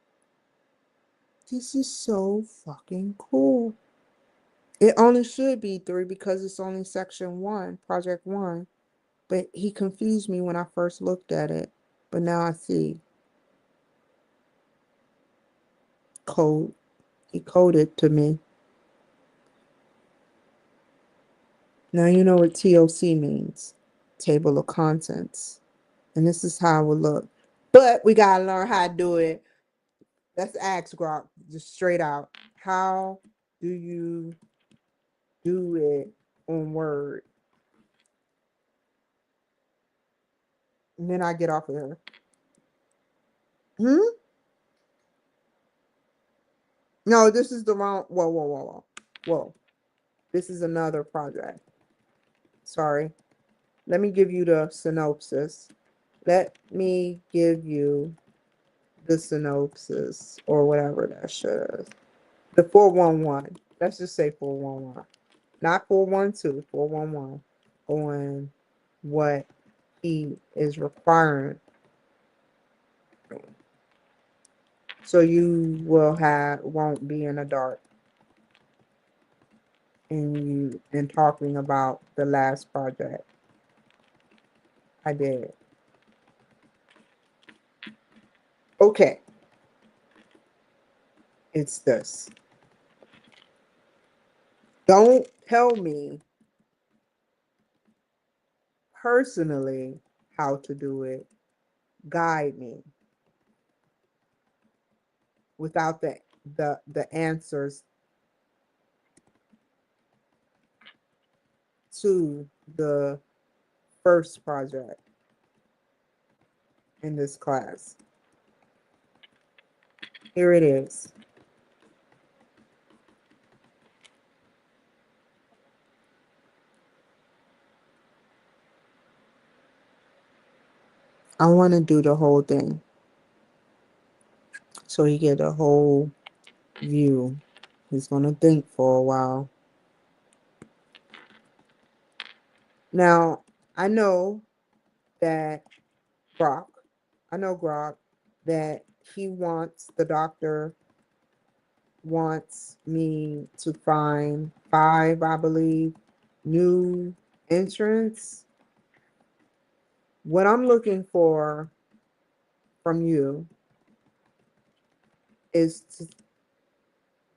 This is so fucking cool. It only should be 3 because it's only section 1, project 1. But he confused me when I first looked at it. But now I see code. He coded to me. Now you know what TOC means. Table of contents. And this is how it would look. But we gotta learn how to do it. Let's ask Grok just straight out. How do you do it on Word? And then I get off of here. Hmm? No, this is the wrong. Whoa, whoa, whoa, whoa. Whoa. This is another project. Sorry. Let me give you the synopsis. Let me give you the synopsis or whatever that shit is. The 411. Let's just say 411. Not 412, 411 on what he is requiring. So you won't be in the dark and talking about the last project I did. Okay, it's this. Don't tell me personally how to do it. Guide me without the answers to the first project in this class. Here it is. I want to do the whole thing so you get a whole view. He's going to think for a while. Now, I know that Grok, I know Grok, that the doctor wants me to find 5, I believe, new entrants. What I'm looking for from you is to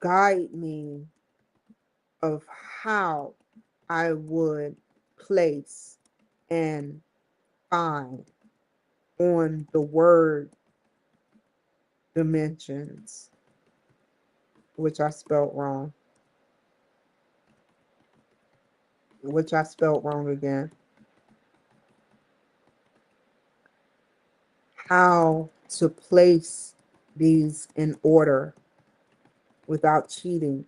guide me of how I would place and find on the word dimensions which I spelled wrong. Which I spelled wrong again. How to place these in order without cheating.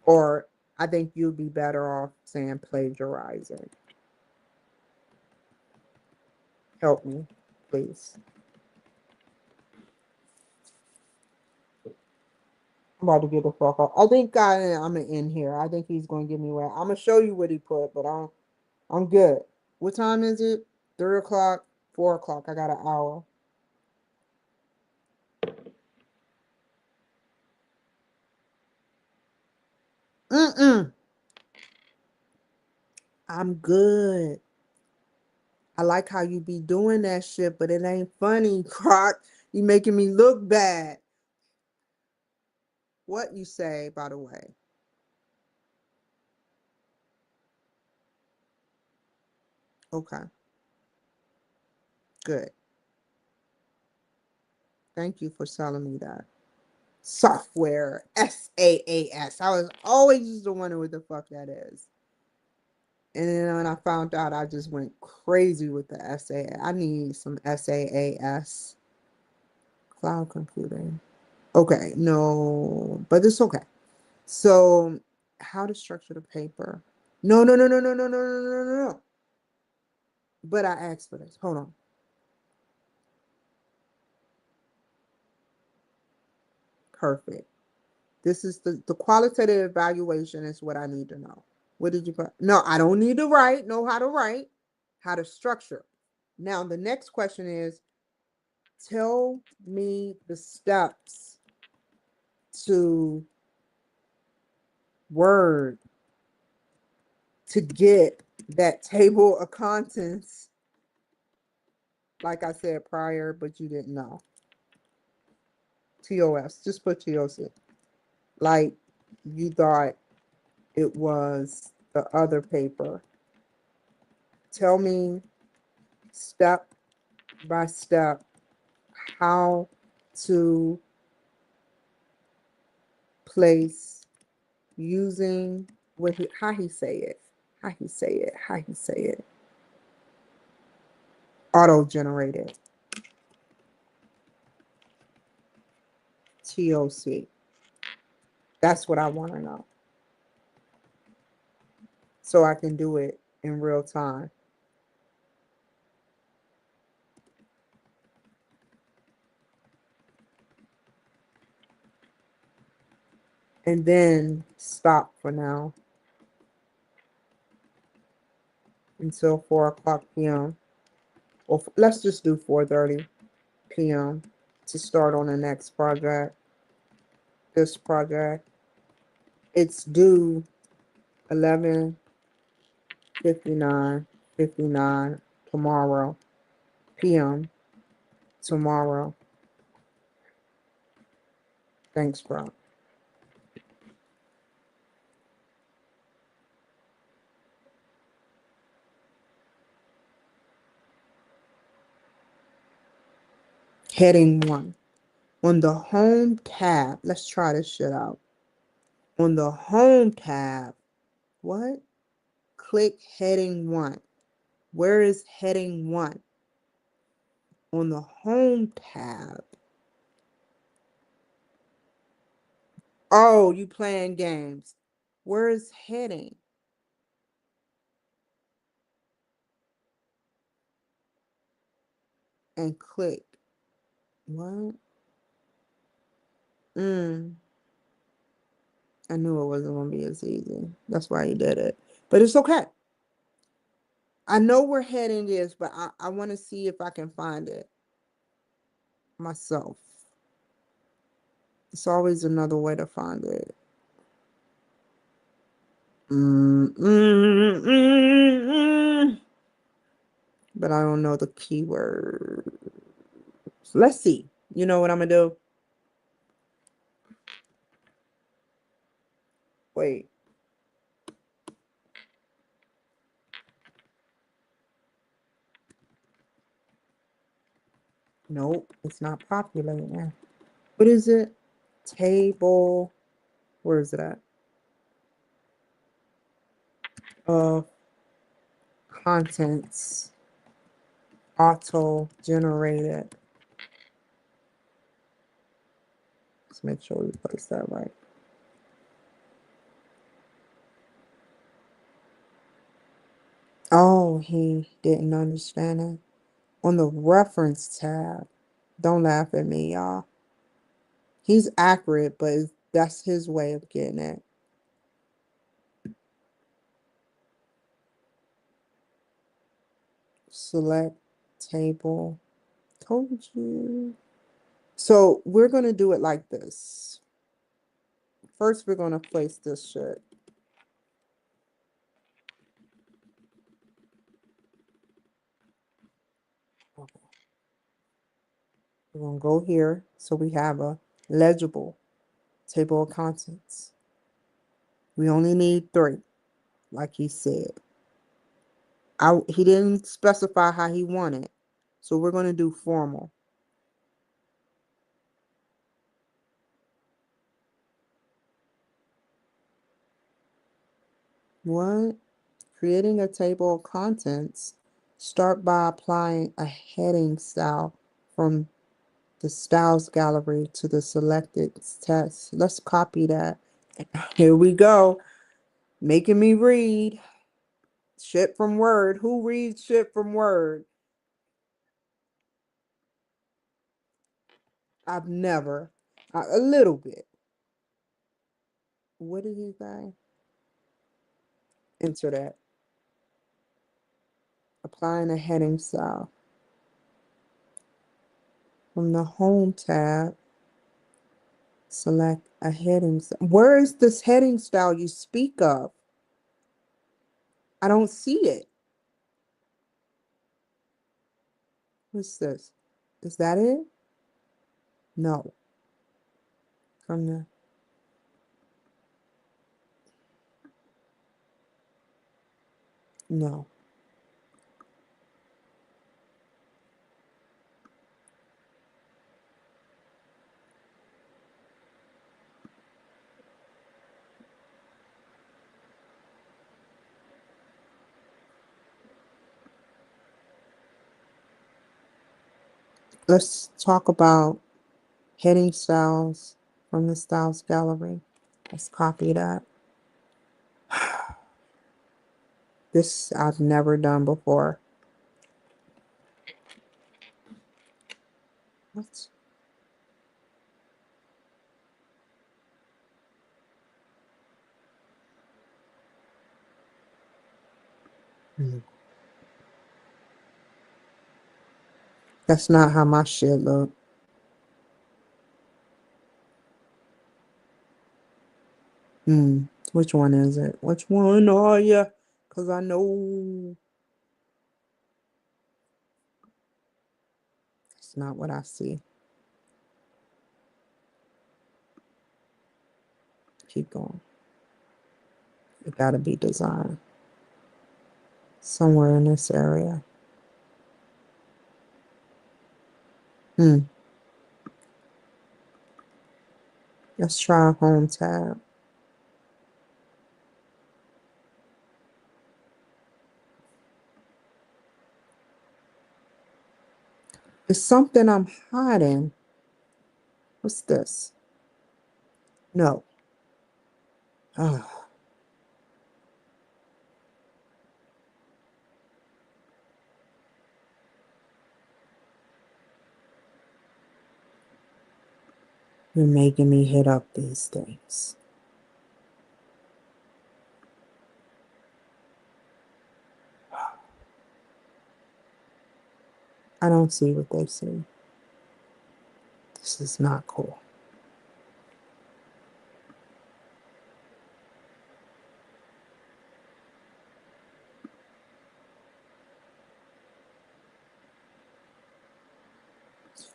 Or I think you'd be better off saying plagiarizing. Help me, please. I'm about to get the fuck off. I think I'm in here. I think he's going to give me away. I'm going to show you what he put, but I'm good. What time is it? 3 o'clock, 4 o'clock. I got an hour. I'm good. I like how you be doing that shit, but it ain't funny, Croc. You making me look bad. What you say, by the way? Okay, good. Thank you for telling me that. Software, SaaS. I was always just wondering what the fuck that is. And then when I found out, I just went crazy with the SaaS. I need some SaaS. Cloud computing. Okay, no, but it's okay. So, how to structure the paper? No, no, no, no, no, no, no, no, no, no, no. But I asked for this. Hold on. Perfect. This is the qualitative evaluation is what I need to know. What did you put? No, I don't need to write. Know how to write. How to structure. Now, the next question is, tell me the steps to Word to get that table of contents, like I said prior, but you didn't know. TOS, just put TOC. Like you thought it was the other paper. Tell me step by step how to place using how he say it, how he say it. Auto generated. TOC. That's what I want to know. So I can do it in real time. And then stop for now until 4 o'clock p.m. Or let's just do 4:30 p.m. to start on the next project. This project, it's due 11:59 tomorrow p.m. tomorrow. Thanks, bro. Heading 1. On the home tab, let's try this shit out. On the home tab, what? Click heading 1. Where is heading 1? On the home tab. Oh, you playing games. Where is heading? And click. What? I knew it wasn't going to be as easy. That's why he did it. But it's okay. I know where heading is, but I want to see if I can find it myself. It's always another way to find it. But I don't know the keyword. So let's see. You know what I'm going to do? Wait. Nope, it's not populating. What is it? Table, where is it at? Of contents, auto generated. Let's make sure we place that right. Oh, he didn't understand it. On the reference tab. Don't laugh at me, y'all. He's accurate, but that's his way of getting it. Select table. Told you. So we're going to do it like this. First, we're going to place this shit. Okay. We're going to go here. So we have a legible table of contents. We only need 3, like he said. He didn't specify how he wanted. So we're going to do formal. What? Creating a table of contents. Start by applying a heading style from the styles gallery to the selected text. Let's copy that. Here we go. Making me read shit from Word. Who reads shit from Word? I've never. A little bit. What did he say? Enter that. Applying a heading style. From the Home tab, select a heading style. Where is this heading style you speak of? I don't see it. What's this? Is that it? No. From the no. Let's talk about heading styles from the styles gallery. Let's copy that. This I've never done before. What? That's not how my shit look. Which one is it? Which one are you? Because I know it's not what I see. Keep going. It gotta be designed somewhere in this area. Let's try Home tab. It's something I'm hiding. What's this? No. Oh, you're making me hit up these things. I don't see what they see. This is not cool.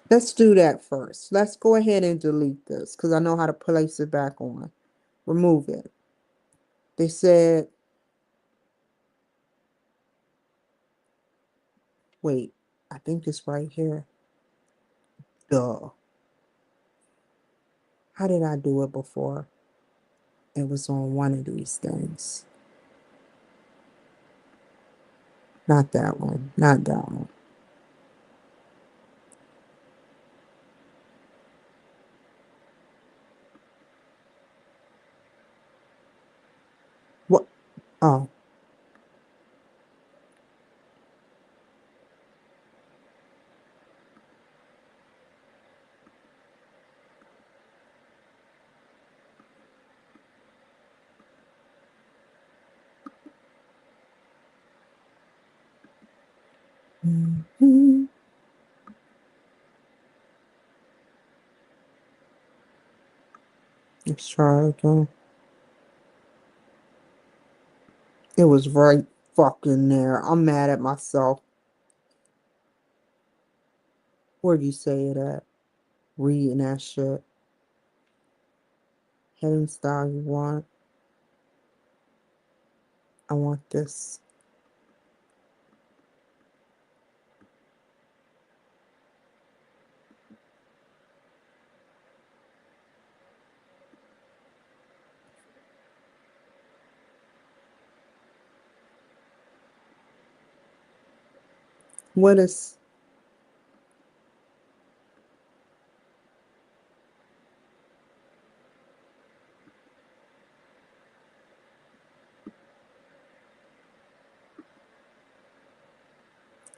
Let's do that first. Let's go ahead and delete this because I know how to place it back on. Remove it. They said, wait, I think it's right here. Duh. How did I do it before? It was on one of these things. Not that one. Not that one. What? Oh. Mhm. Let's try again. It was right fucking there. I'm mad at myself. Where'd you say it at? Reading that shit. Heading style you want. I want this. What is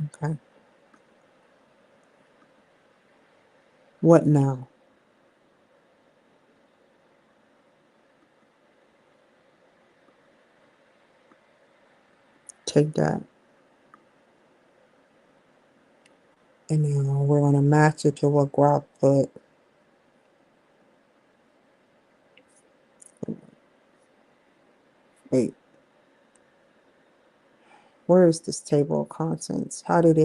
okay? What now? Take that. And now we're gonna match it to what Grok put. Wait, where is this table of contents? How did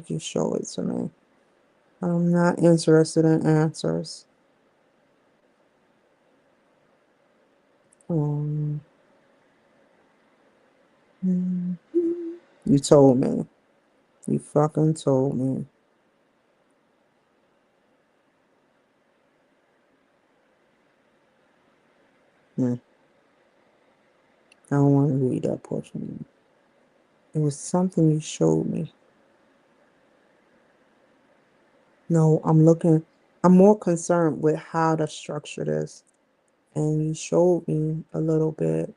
you show it to me? I'm not interested in answers. Um, mhm. You told me. You fucking told me. Hmm. I don't want to read that portion. It was something you showed me. No, I'm more concerned with how to structure this. And you showed me a little bit.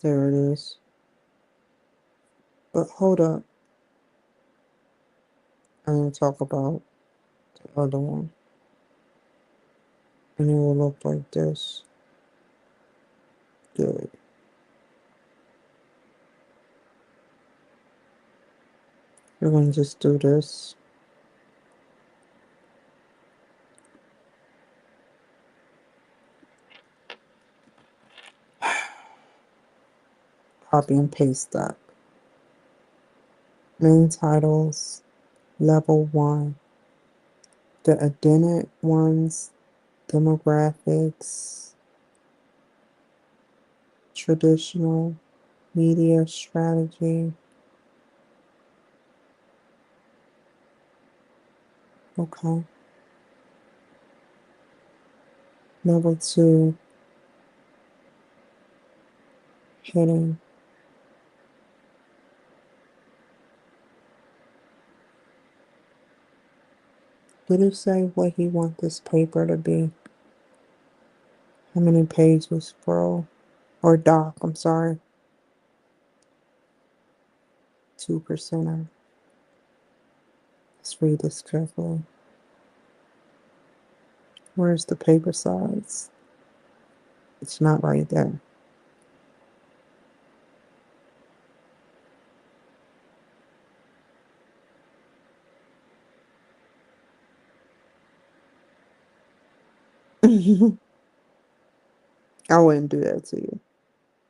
There it is. But hold up. I'm going to talk about the other one. And it will look like this. Good. We're going to just do this. Copy and paste that. Main titles, level 1. The addendum ones, demographics, traditional, media strategy. Okay. Level 2, heading. Did it say what he want this paper to be? How many pages, bro? Or doc, I'm sorry. 2%. Let's read this carefully. Where's the paper size? It's not right there. I wouldn't do that to you.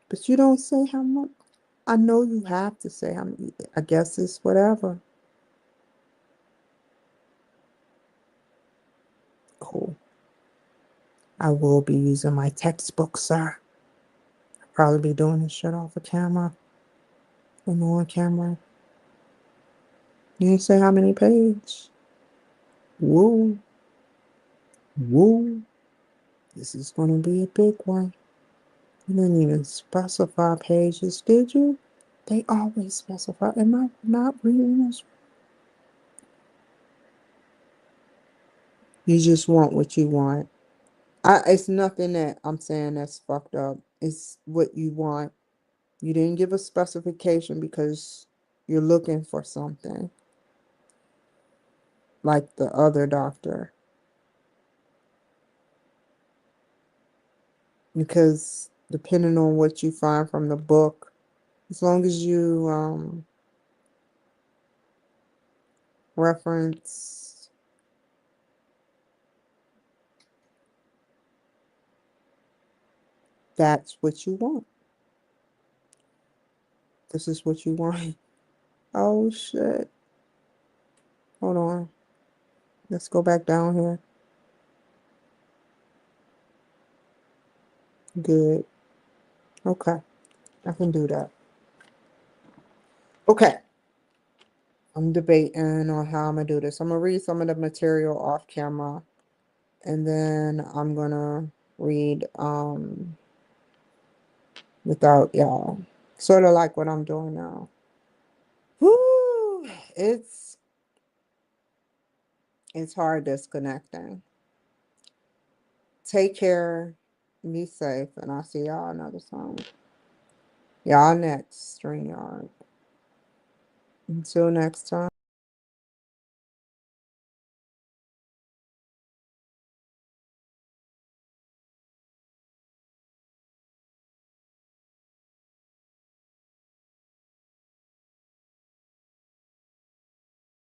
But you don't say how much. I know you have to say how many. I guess it's whatever. Cool. I will be using my textbook, sir. I'll probably be doing this shit off of camera. And on camera. You didn't say how many pages. Woo. Woo, this is going to be a big one. You didn't even specify pages, did you? They always specify. Am I not reading this? You just want what you want. It's nothing that I'm saying that's fucked up. It's what you want. You didn't give a specification because you're looking for something like the other doctor. Because depending on what you find from the book, as long as you reference that's what you want. This is what you want. Oh shit. Hold on. Let's go back down here. Good. Okay. I can do that. Okay. I'm debating on how I'm gonna do this. I'm gonna read some of the material off camera, and then I'm gonna read without y'all. Sort of like what I'm doing now. Whoo! It's hard disconnecting. Take care, be safe, and I'll see y'all another time. Y'all next, StreamYard. Until next time.